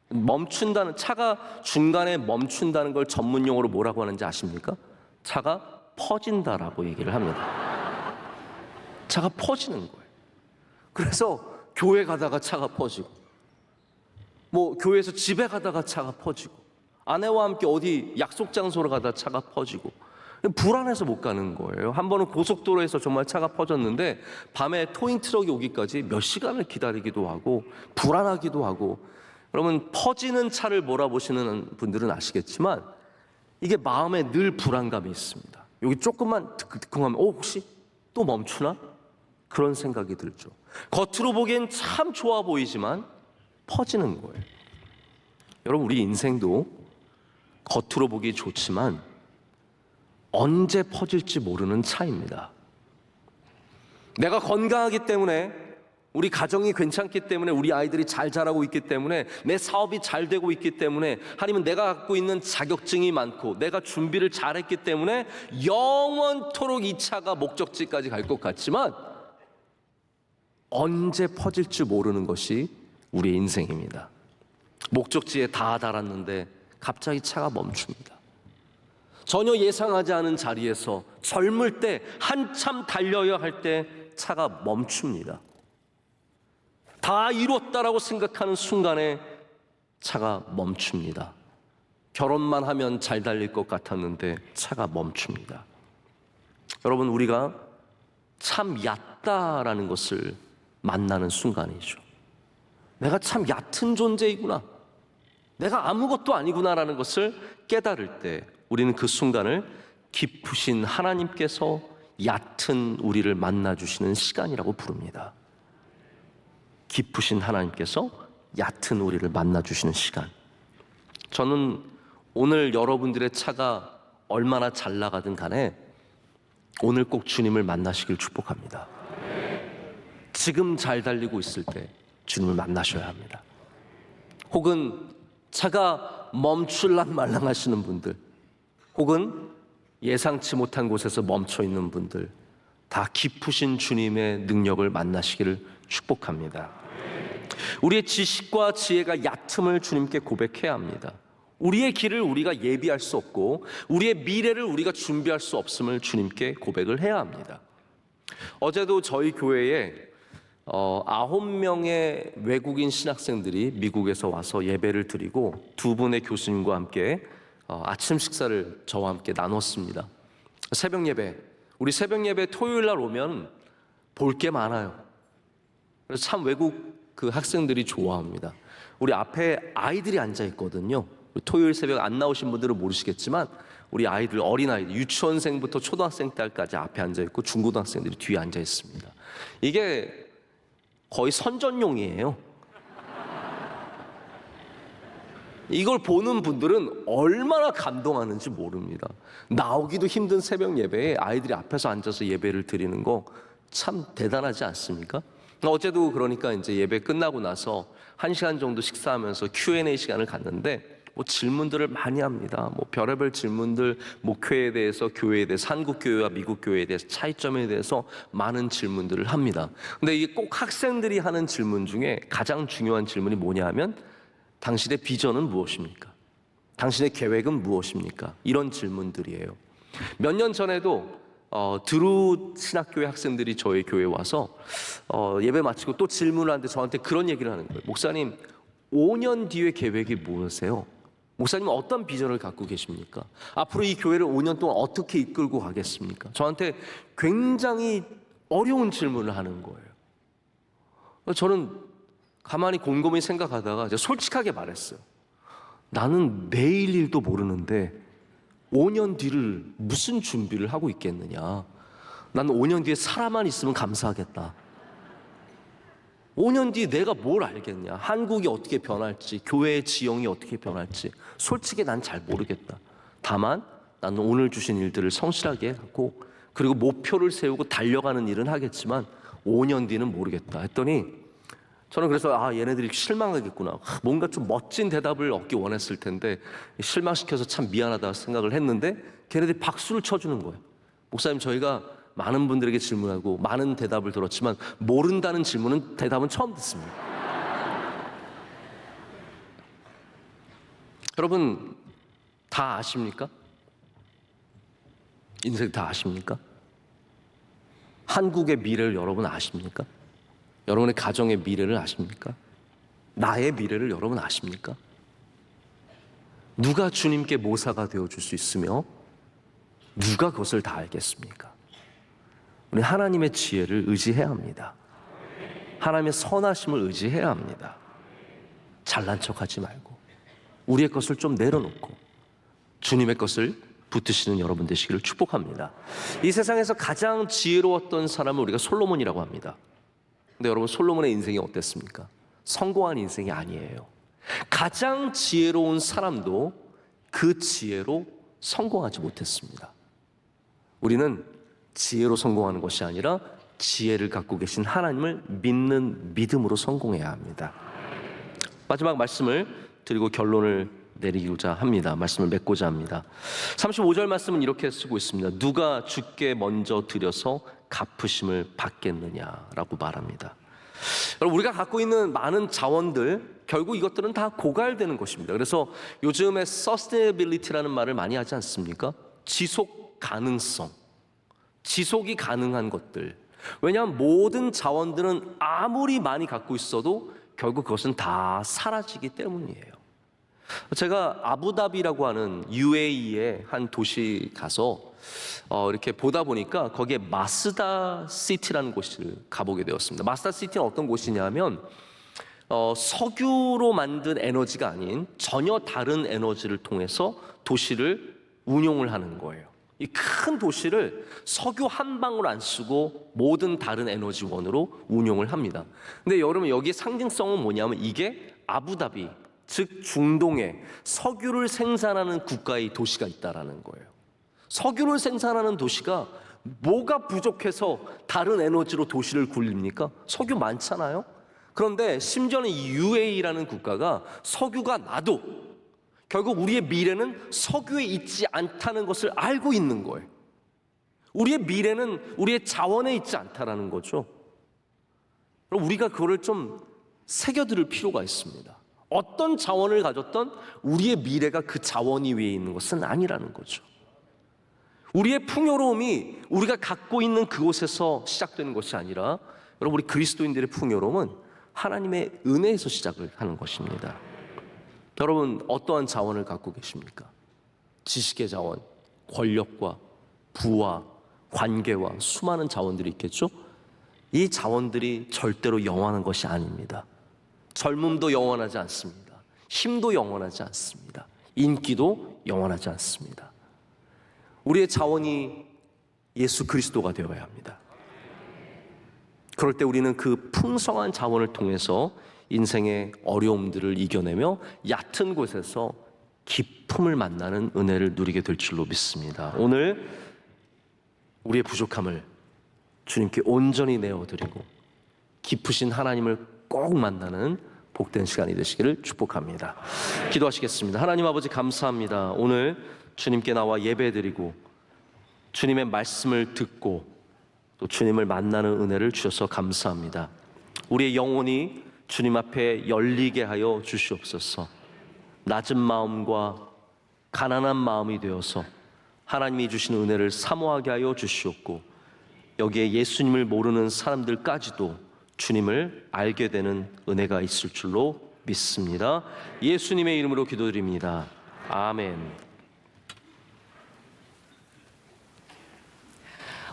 Speaker 1: 멈춘다는, 차가 중간에 멈춘다는 걸 전문용어로 뭐라고 하는지 아십니까? 차가 퍼진다라고 얘기를 합니다. 차가 퍼지는 거예요. 그래서 교회 가다가 차가 퍼지고, 뭐 교회에서 집에 가다가 차가 퍼지고, 아내와 함께 어디 약속 장소로 가다 차가 퍼지고, 불안해서 못 가는 거예요. 한 번은 고속도로에서 정말 차가 퍼졌는데 밤에 토잉 트럭이 오기까지 몇 시간을 기다리기도 하고 불안하기도 하고. 여러분, 퍼지는 차를 몰아보시는 분들은 아시겠지만 이게 마음에 늘 불안감이 있습니다. 여기 조금만 드컹하면 혹시 또 멈추나? 그런 생각이 들죠. 겉으로 보기엔 참 좋아 보이지만 퍼지는 거예요. 여러분, 우리 인생도 겉으로 보기 좋지만 언제 퍼질지 모르는 차입니다. 내가 건강하기 때문에, 우리 가정이 괜찮기 때문에, 우리 아이들이 잘 자라고 있기 때문에, 내 사업이 잘 되고 있기 때문에, 아니면 내가 갖고 있는 자격증이 많고 내가 준비를 잘했기 때문에 영원토록 이 차가 목적지까지 갈 것 같지만 언제 퍼질지 모르는 것이 우리의 인생입니다. 목적지에 다 달았는데 갑자기 차가 멈춥니다. 전혀 예상하지 않은 자리에서 젊을 때 한참 달려야 할 때 차가 멈춥니다. 다 이뤘다라고 생각하는 순간에 차가 멈춥니다. 결혼만 하면 잘 달릴 것 같았는데 차가 멈춥니다. 여러분, 우리가 참 얕다라는 것을 만나는 순간이죠. 내가 참 얕은 존재이구나, 내가 아무것도 아니구나라는 것을 깨달을 때 우리는 그 순간을 깊으신 하나님께서 얕은 우리를 만나주시는 시간이라고 부릅니다. 깊으신 하나님께서 얕은 우리를 만나주시는 시간. 저는 오늘 여러분들의 차가 얼마나 잘 나가든 간에 오늘 꼭 주님을 만나시길 축복합니다. 지금 잘 달리고 있을 때 주님을 만나셔야 합니다. 혹은 차가 멈출랑 말랑 하시는 분들, 혹은 예상치 못한 곳에서 멈춰 있는 분들, 다 깊으신 주님의 능력을 만나시기를 축복합니다. 우리의 지식과 지혜가 얕음을 주님께 고백해야 합니다. 우리의 길을 우리가 예비할 수 없고 우리의 미래를 우리가 준비할 수 없음을 주님께 고백을 해야 합니다. 어제도 저희 교회에 9명의 외국인 신학생들이 미국에서 와서 예배를 드리고 두 분의 교수님과 함께 아침 식사를 저와 함께 나눴습니다. 새벽 예배, 우리 새벽 예배 토요일 날 오면 볼 게 많아요. 그래서 참 외국 그 학생들이 좋아합니다. 우리 앞에 아이들이 앉아 있거든요. 토요일 새벽 안 나오신 분들은 모르시겠지만 우리 아이들, 어린아이들, 유치원생부터 초등학생 딸까지 앞에 앉아 있고 중고등학생들이 뒤에 앉아 있습니다. 이게 거의 선전용이에요. 이걸 보는 분들은 얼마나 감동하는지 모릅니다. 나오기도 힘든 새벽 예배에 아이들이 앞에서 앉아서 예배를 드리는 거 참 대단하지 않습니까? 어제도 그러니까 이제 예배 끝나고 나서 1시간 정도 식사하면서 Q&A 시간을 갖는데 뭐 질문들을 많이 합니다. 뭐 별의별 질문들, 목회에 대해서, 교회에 대해서, 한국 교회와 미국 교회에 대해서 차이점에 대해서 많은 질문들을 합니다. 근데 이게 꼭 학생들이 하는 질문 중에 가장 중요한 질문이 뭐냐면 당신의 비전은 무엇입니까? 당신의 계획은 무엇입니까? 이런 질문들이에요. 몇 년 전에도 드루 신학교회 학생들이 저희 교회에 와서 예배 마치고 또 질문을 하는데 저한테 그런 얘기를 하는 거예요. 목사님, 5년 뒤의 계획이 무엇이세요? 목사님은 어떤 비전을 갖고 계십니까? 앞으로 이 교회를 5년 동안 어떻게 이끌고 가겠습니까? 저한테 굉장히 어려운 질문을 하는 거예요. 저는 가만히 곰곰이 생각하다가 솔직하게 말했어요. 나는 내일 일도 모르는데 5년 뒤를 무슨 준비를 하고 있겠느냐. 나는 5년 뒤에 살아만 있으면 감사하겠다. 5년 뒤에 내가 뭘 알겠냐. 한국이 어떻게 변할지, 교회의 지형이 어떻게 변할지 솔직히 난 잘 모르겠다. 다만 나는 오늘 주신 일들을 성실하게 하고 그리고 목표를 세우고 달려가는 일은 하겠지만 5년 뒤는 모르겠다 했더니 저는 그래서 얘네들이 실망하겠구나. 뭔가 좀 멋진 대답을 얻기 원했을 텐데 실망시켜서 참 미안하다 생각을 했는데 걔네들이 박수를 쳐주는 거예요. 목사님, 저희가 많은 분들에게 질문하고 많은 대답을 들었지만 모른다는 대답은 처음 듣습니다. 여러분 다 아십니까? 인생 다 아십니까? 한국의 미래를 여러분 아십니까? 여러분의 가정의 미래를 아십니까? 나의 미래를 여러분 아십니까? 누가 주님께 모사가 되어줄 수 있으며 누가 그것을 다 알겠습니까? 우리 하나님의 지혜를 의지해야 합니다. 하나님의 선하심을 의지해야 합니다. 잘난 척하지 말고 우리의 것을 좀 내려놓고 주님의 것을 붙드시는 여러분 되시기를 축복합니다. 이 세상에서 가장 지혜로웠던 사람을 우리가 솔로몬이라고 합니다. 근데 여러분, 솔로몬의 인생이 어땠습니까? 성공한 인생이 아니에요. 가장 지혜로운 사람도 그 지혜로 성공하지 못했습니다. 우리는 지혜로 성공하는 것이 아니라 지혜를 갖고 계신 하나님을 믿는 믿음으로 성공해야 합니다. 마지막 말씀을 드리고 결론을 내리고자 합니다. 말씀을 맺고자 합니다. 35절 말씀은 이렇게 쓰고 있습니다. 누가 주께 먼저 드려서 갚으심을 받겠느냐라고 말합니다. 여러분, 우리가 갖고 있는 많은 자원들, 결국 이것들은 다 고갈되는 것입니다. 그래서 요즘에 sustainability라는 말을 많이 하지 않습니까? 지속 가능성, 지속이 가능한 것들. 왜냐하면 모든 자원들은 아무리 많이 갖고 있어도 결국 그것은 다 사라지기 때문이에요. 제가 아부다비라고 하는 UAE의 한 도시 가서 이렇게 보다 보니까 거기에 마스다 시티라는 곳을 가보게 되었습니다. 마스다 시티는 어떤 곳이냐면 석유로 만든 에너지가 아닌 전혀 다른 에너지를 통해서 도시를 운용을 하는 거예요. 이 큰 도시를 석유 한 방울 안 쓰고 모든 다른 에너지원으로 운용을 합니다. 근데 여러분, 여기의 상징성은 뭐냐면 이게 아부다비, 즉 중동에 석유를 생산하는 국가의 도시가 있다라는 거예요. 석유를 생산하는 도시가 뭐가 부족해서 다른 에너지로 도시를 굴립니까? 석유 많잖아요. 그런데 심지어는 이 UAE라는 국가가 석유가 나도 결국 우리의 미래는 석유에 있지 않다는 것을 알고 있는 거예요. 우리의 미래는 우리의 자원에 있지 않다라는 거죠. 그럼 우리가 그거를 좀 새겨들을 필요가 있습니다. 어떤 자원을 가졌던 우리의 미래가 그 자원 위에 있는 것은 아니라는 거죠. 우리의 풍요로움이 우리가 갖고 있는 그곳에서 시작되는 것이 아니라, 여러분, 우리 그리스도인들의 풍요로움은 하나님의 은혜에서 시작을 하는 것입니다. 여러분, 어떠한 자원을 갖고 계십니까? 지식의 자원, 권력과 부와 관계와 수많은 자원들이 있겠죠? 이 자원들이 절대로 영원한 것이 아닙니다. 젊음도 영원하지 않습니다. 힘도 영원하지 않습니다. 인기도 영원하지 않습니다. 우리의 자원이 예수 그리스도가 되어야 합니다. 그럴 때 우리는 그 풍성한 자원을 통해서 인생의 어려움들을 이겨내며 얕은 곳에서 기쁨을 만나는 은혜를 누리게 될 줄로 믿습니다. 오늘 우리의 부족함을 주님께 온전히 내어드리고 깊으신 하나님을 꼭 만나는 복된 시간이 되시기를 축복합니다. 기도하시겠습니다. 하나님 아버지, 감사합니다. 오늘 주님께 나와 예배드리고 주님의 말씀을 듣고 또 주님을 만나는 은혜를 주셔서 감사합니다. 우리의 영혼이 주님 앞에 열리게 하여 주시옵소서. 낮은 마음과 가난한 마음이 되어서 하나님이 주시는 은혜를 사모하게 하여 주시옵고, 여기에 예수님을 모르는 사람들까지도 주님을 알게 되는 은혜가 있을 줄로 믿습니다. 예수님의 이름으로 기도드립니다. 아멘.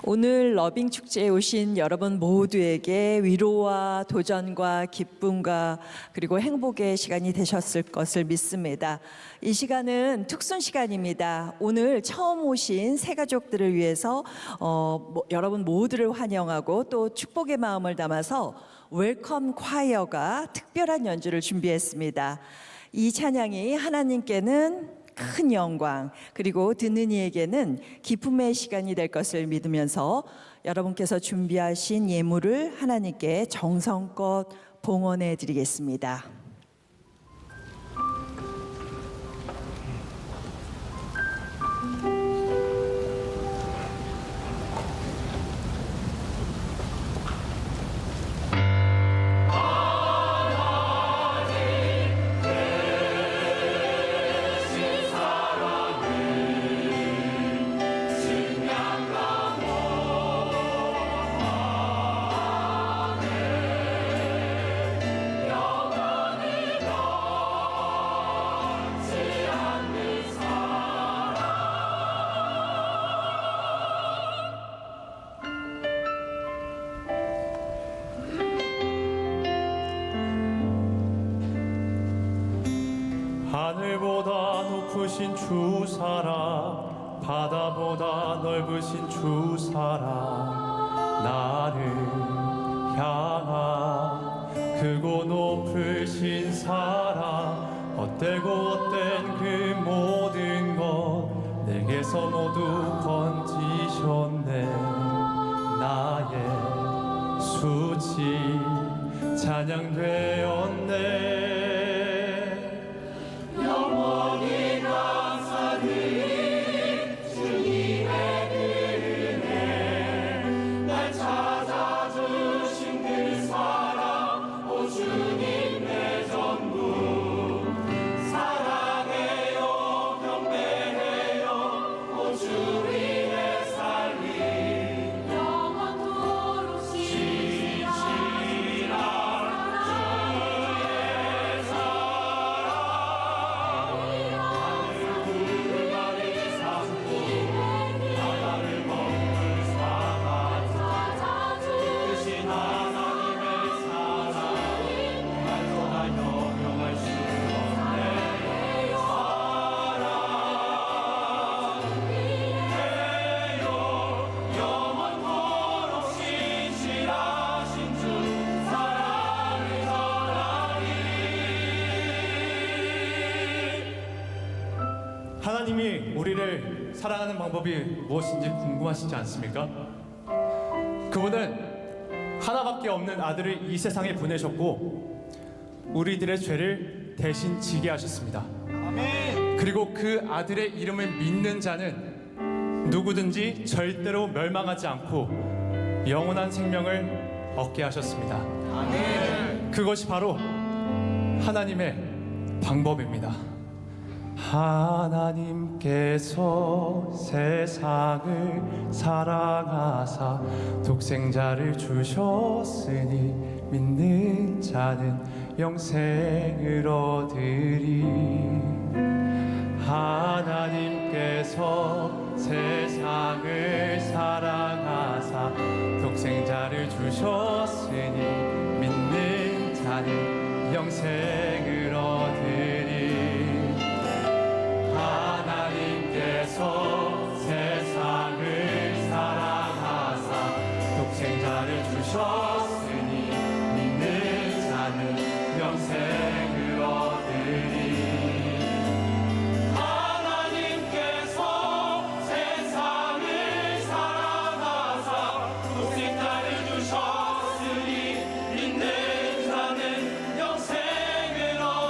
Speaker 2: 오늘 러빙 축제에 오신 여러분 모두에게 위로와 도전과 기쁨과 그리고 행복의 시간이 되셨을 것을 믿습니다. 이 시간은 특순 시간입니다. 오늘 처음 오신 새 가족들을 위해서 여러분 모두를 환영하고 또 축복의 마음을 담아서 웰컴 콰이어가 특별한 연주를 준비했습니다. 이 찬양이 하나님께는 큰 영광, 그리고 듣는 이에게는 기쁨의 시간이 될 것을 믿으면서 여러분께서 준비하신 예물을 하나님께 정성껏 봉헌해 드리겠습니다.
Speaker 7: 하늘보다 높으신 주 사랑, 바다보다 넓으신 주 사랑, 나를 향한 크고 높으신 사랑, 헛되고 헛된 그 모든 것 내게서 모두 건지셨네. 나의 수치 찬양되었네. 하나님이 우리를 사랑하는 방법이 무엇인지 궁금하시지 않습니까? 그분은 하나밖에 없는 아들을 이 세상에 보내셨고 우리들의 죄를 대신 지게 하셨습니다. 그리고 그 아들의 이름을 믿는 자는 누구든지 절대로 멸망하지 않고 영원한 생명을 얻게 하셨습니다. 그것이 바로 하나님의 방법입니다. 하나님께서 세상을 사랑하사 독생자를 주셨으니 믿는 자는 영생을 얻으리. 하나님께서 세상을 사랑하사 독생자를 주셨으니 믿는 자는 영생을 얻으리. 하나님께서 세상을 사랑하사 독생자를 주셨으니 믿는 자는 영생을 얻으리. 하나님께서 세상을 사랑하사 독생자를 주셨으니 믿는 자는 영생을 얻으리.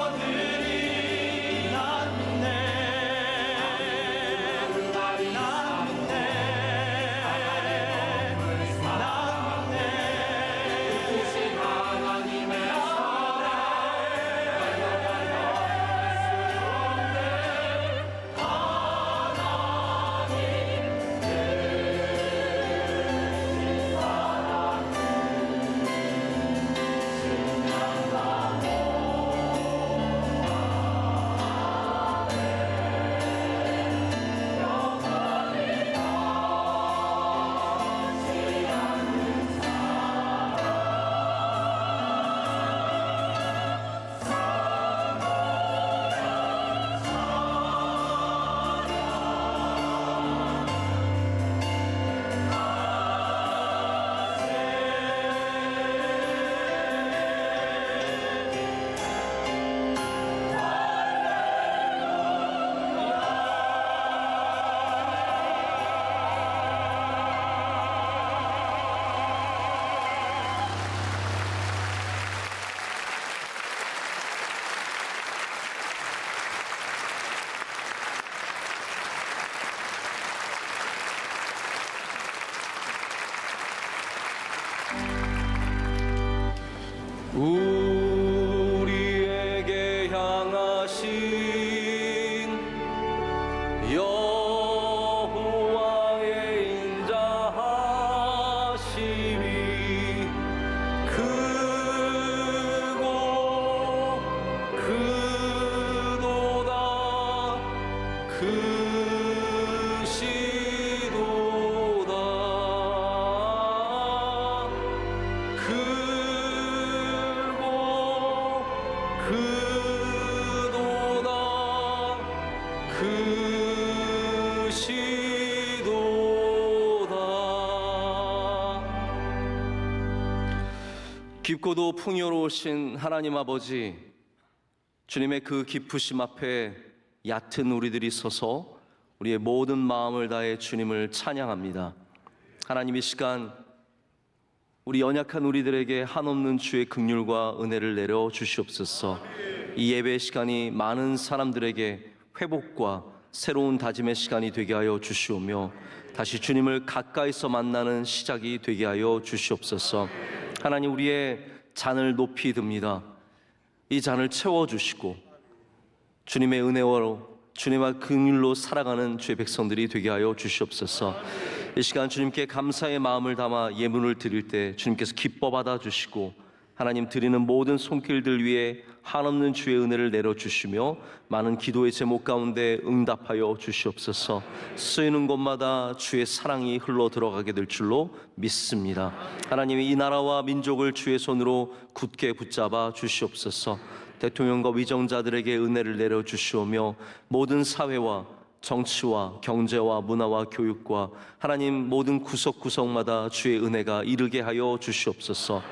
Speaker 1: 그도다 그시도다. 깊고도 풍요로우신 하나님 아버지, 주님의 그 깊으심 앞에 얕은 우리들이 서서 우리의 모든 마음을 다해 주님을 찬양합니다. 하나님, 이 시간 우리 연약한 우리들에게 한없는 주의 긍휼과 은혜를 내려 주시옵소서. 이 예배 시간이 많은 사람들에게 회복과 새로운 다짐의 시간이 되게 하여 주시오며 다시 주님을 가까이서 만나는 시작이 되게 하여 주시옵소서. 하나님, 우리의 잔을 높이 듭니다. 이 잔을 채워주시고 주님의 은혜로 주님의 긍휼로 살아가는 주의 백성들이 되게 하여 주시옵소서. 이 시간 주님께 감사의 마음을 담아 예물을 드릴 때 주님께서 기뻐 받아주시고 하나님 드리는 모든 손길들 위에 한없는 주의 은혜를 내려주시며 많은 기도의 제목 가운데 응답하여 주시옵소서. 쓰이는 곳마다 주의 사랑이 흘러 들어가게 될 줄로 믿습니다. 하나님이 이 나라와 민족을 주의 손으로 굳게 붙잡아 주시옵소서. 대통령과 위정자들에게 은혜를 내려주시오며 모든 사회와 정치와 경제와 문화와 교육과 하나님 모든 구석구석마다 주의 은혜가 이르게 하여 주시옵소서.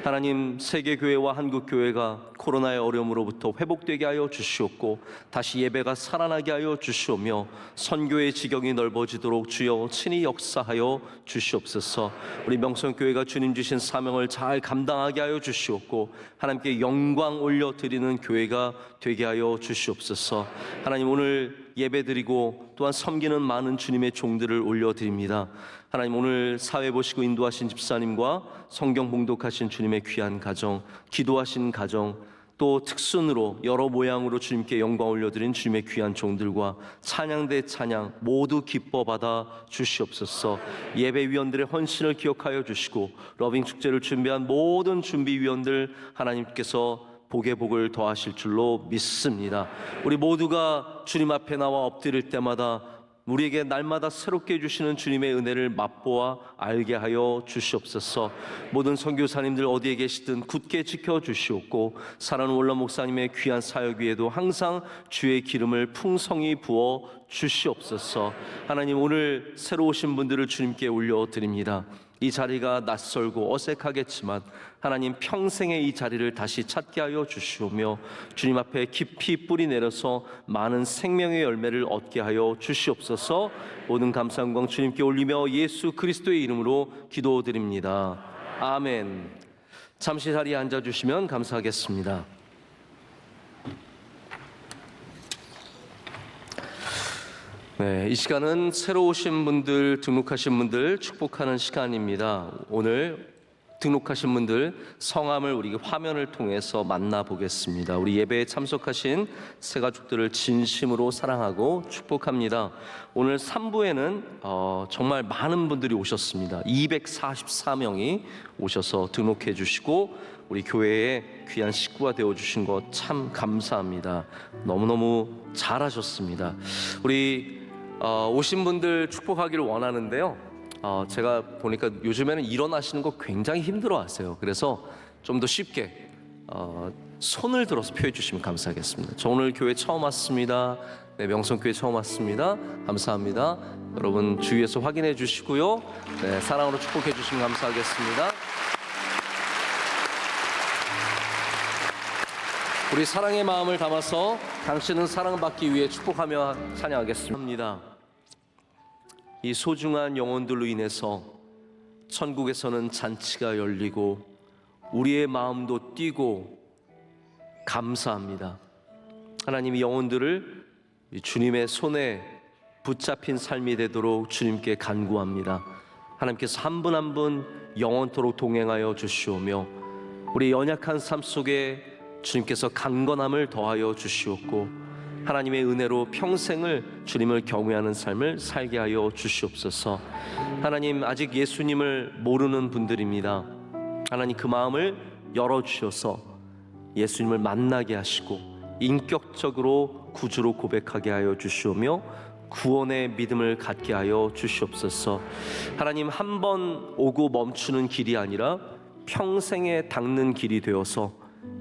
Speaker 1: 하나님, 세계교회와 한국교회가 코로나의 어려움으로부터 회복되게 하여 주시옵고 다시 예배가 살아나게 하여 주시오며 선교의 지경이 넓어지도록 주여 친히 역사하여 주시옵소서. 우리 명성교회가 주님 주신 사명을 잘 감당하게 하여 주시옵고 하나님께 영광 올려드리는 교회가 되게 하여 주시옵소서. 하나님, 오늘 예배드리고 또한 섬기는 많은 주님의 종들을 올려드립니다. 하나님, 오늘 사회 보시고 인도하신 집사님과 성경 봉독하신 주님의 귀한 가정, 기도하신 가정, 또 특순으로 여러 모양으로 주님께 영광 올려드린 주님의 귀한 종들과 찬양대 찬양 모두 기뻐 받아 주시옵소서. 예배위원들의 헌신을 기억하여 주시고 러빙 축제를 준비한 모든 준비위원들 하나님께서 복의 복을 더하실 줄로 믿습니다. 우리 모두가 주님 앞에 나와 엎드릴 때마다 우리에게 날마다 새롭게 해주시는 주님의 은혜를 맛보아 알게 하여 주시옵소서. 모든 선교사님들 어디에 계시든 굳게 지켜주시옵고 사랑하는 원로 목사님의 귀한 사역 위에도 항상 주의 기름을 풍성히 부어 주시옵소서. 하나님, 오늘 새로 오신 분들을 주님께 올려드립니다. 이 자리가 낯설고 어색하겠지만 하나님, 평생의 이 자리를 다시 찾게 하여 주시오며 주님 앞에 깊이 뿌리 내려서 많은 생명의 열매를 얻게 하여 주시옵소서. 모든 감사 영광 주님께 올리며 예수 그리스도의 이름으로 기도드립니다. 아멘. 잠시 자리에 앉아주시면 감사하겠습니다. 네, 이 시간은 새로 오신 분들, 등록하신 분들 축복하는 시간입니다. 오늘 등록하신 분들 성함을 우리 화면을 통해서 만나보겠습니다. 우리 예배에 참석하신 새 가족들을 진심으로 사랑하고 축복합니다. 오늘 3부에는 정말 많은 분들이 오셨습니다. 244명이 오셔서 등록해 주시고 우리 교회의 귀한 식구가 되어주신 것 참 감사합니다. 너무너무 잘하셨습니다. 우리 오신 분들 축복하기를 원하는데요. 제가 보니까 요즘에는 일어나시는 거 굉장히 힘들어하세요. 그래서 좀 더 쉽게 손을 들어서 표해 주시면 감사하겠습니다. 저 오늘 교회 처음 왔습니다. 네, 명성교회 처음 왔습니다. 감사합니다. 여러분 주위에서 확인해 주시고요. 네, 사랑으로 축복해 주시면 감사하겠습니다. 우리 사랑의 마음을 담아서 당신은 사랑받기 위해 축복하며 찬양하겠습니다. 이 소중한 영혼들로 인해서 천국에서는 잔치가 열리고 우리의 마음도 뛰고 감사합니다. 하나님이 영혼들을 주님의 손에 붙잡힌 삶이 되도록 주님께 간구합니다. 하나님께서 한 분 한 분 영원토록 동행하여 주시오며 우리 연약한 삶 속에 주님께서 강건함을 더하여 주시옵고 하나님의 은혜로 평생을 주님을 경외하는 삶을 살게 하여 주시옵소서. 하나님, 아직 예수님을 모르는 분들입니다. 하나님, 그 마음을 열어주셔서 예수님을 만나게 하시고 인격적으로 구주로 고백하게 하여 주시오며 구원의 믿음을 갖게 하여 주시옵소서. 하나님, 한 번 오고 멈추는 길이 아니라 평생에 닦는 길이 되어서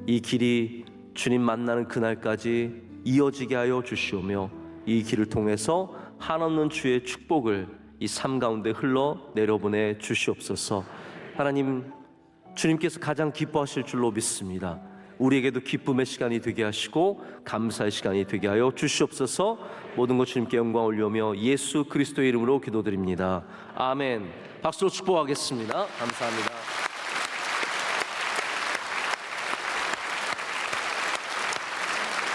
Speaker 1: 이 길이 주님 만나는 그날까지 이어지게 하여 주시오며 이 길을 통해서 한없는 주의 축복을 이 삶 가운데 흘러 내려보내 주시옵소서. 하나님, 주님께서 가장 기뻐하실 줄로 믿습니다. 우리에게도 기쁨의 시간이 되게 하시고 감사의 시간이 되게 하여 주시옵소서. 모든 것 주님께 영광 올려며 예수 그리스도의 이름으로 기도드립니다. 아멘. 박수로 축복하겠습니다. 감사합니다.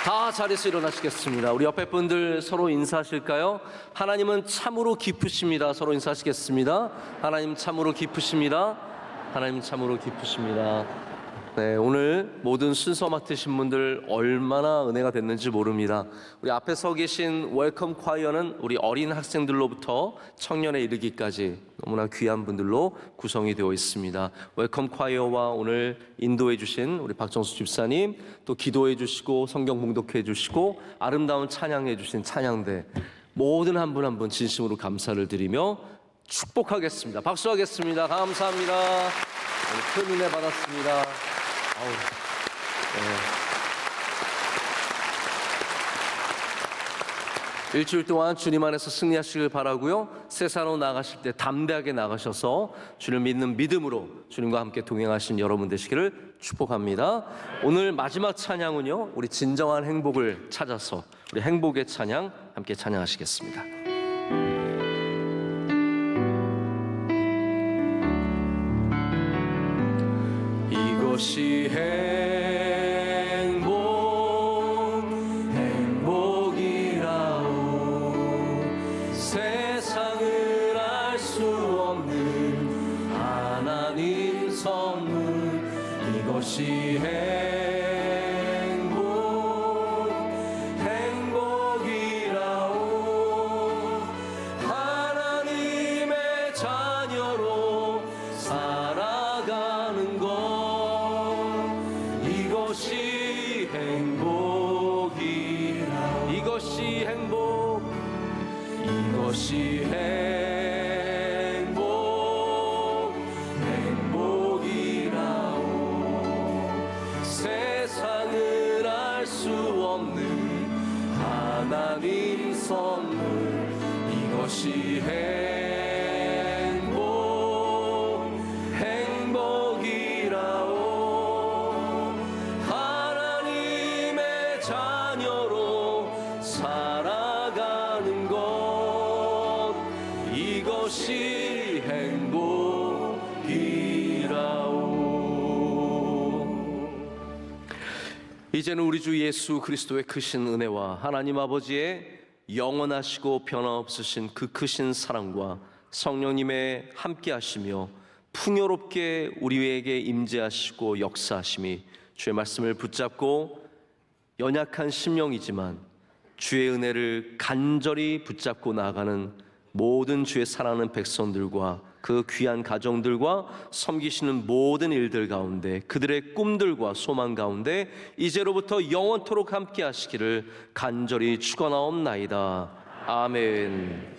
Speaker 1: 다 자리에서 일어나시겠습니다. 우리 옆에 분들 서로 인사하실까요? 하나님은 참으로 기쁘십니다. 서로 인사하시겠습니다. 하나님 참으로 기쁘십니다. 하나님 참으로 기쁘십니다. 네, 오늘 모든 순서 맡으신 분들 얼마나 은혜가 됐는지 모릅니다. 우리 앞에 서 계신 웰컴 콰이어는 우리 어린 학생들로부터 청년에 이르기까지 너무나 귀한 분들로 구성이 되어 있습니다. 웰컴 콰이어와 오늘 인도해 주신 우리 박정수 집사님, 또 기도해 주시고 성경 봉독해 주시고 아름다운 찬양해 주신 찬양대, 모든 한 분 한 분 진심으로 감사를 드리며 축복하겠습니다. 박수하겠습니다. 감사합니다. 오늘 큰 은혜 받았습니다. 일주일 동안 주님 안에서 승리하시길 바라고요. 세상으로 나가실 때 담대하게 나가셔서 주를 믿는 믿음으로 주님과 함께 동행하신 여러분 되시기를 축복합니다. 오늘 마지막 찬양은요, 우리 진정한 행복을 찾아서 우리 행복의 찬양 함께 찬양하시겠습니다. 이것이 행복이라오. 세상을 알 수 없는 하나님 선물. 이것이 행복이라오. 하나님의 자녀로 살아가는 것. 이것이 행복이라오. 이것이 행복. 이것이 행복이라오. 세상을 알 수 없는 하나님 선물. 이것이 행복이라오. 하나님의 자녀로 살아가는 것. 이것이 행복이라오. 이제는 우리 주 예수 그리스도의 크신 은혜와 하나님 아버지의 영원하시고 변함없으신 그 크신 사랑과 성령님의 함께하시며 풍요롭게 우리에게 임재하시고 역사하심이 주의 말씀을 붙잡고 연약한 심령이지만 주의 은혜를 간절히 붙잡고 나아가는 모든 주의 사랑하는 백성들과 그 귀한 가정들과 섬기시는 모든 일들 가운데, 그들의 꿈들과 소망 가운데 이제로부터 영원토록 함께 하시기를 간절히 축원하옵나이다. 아멘.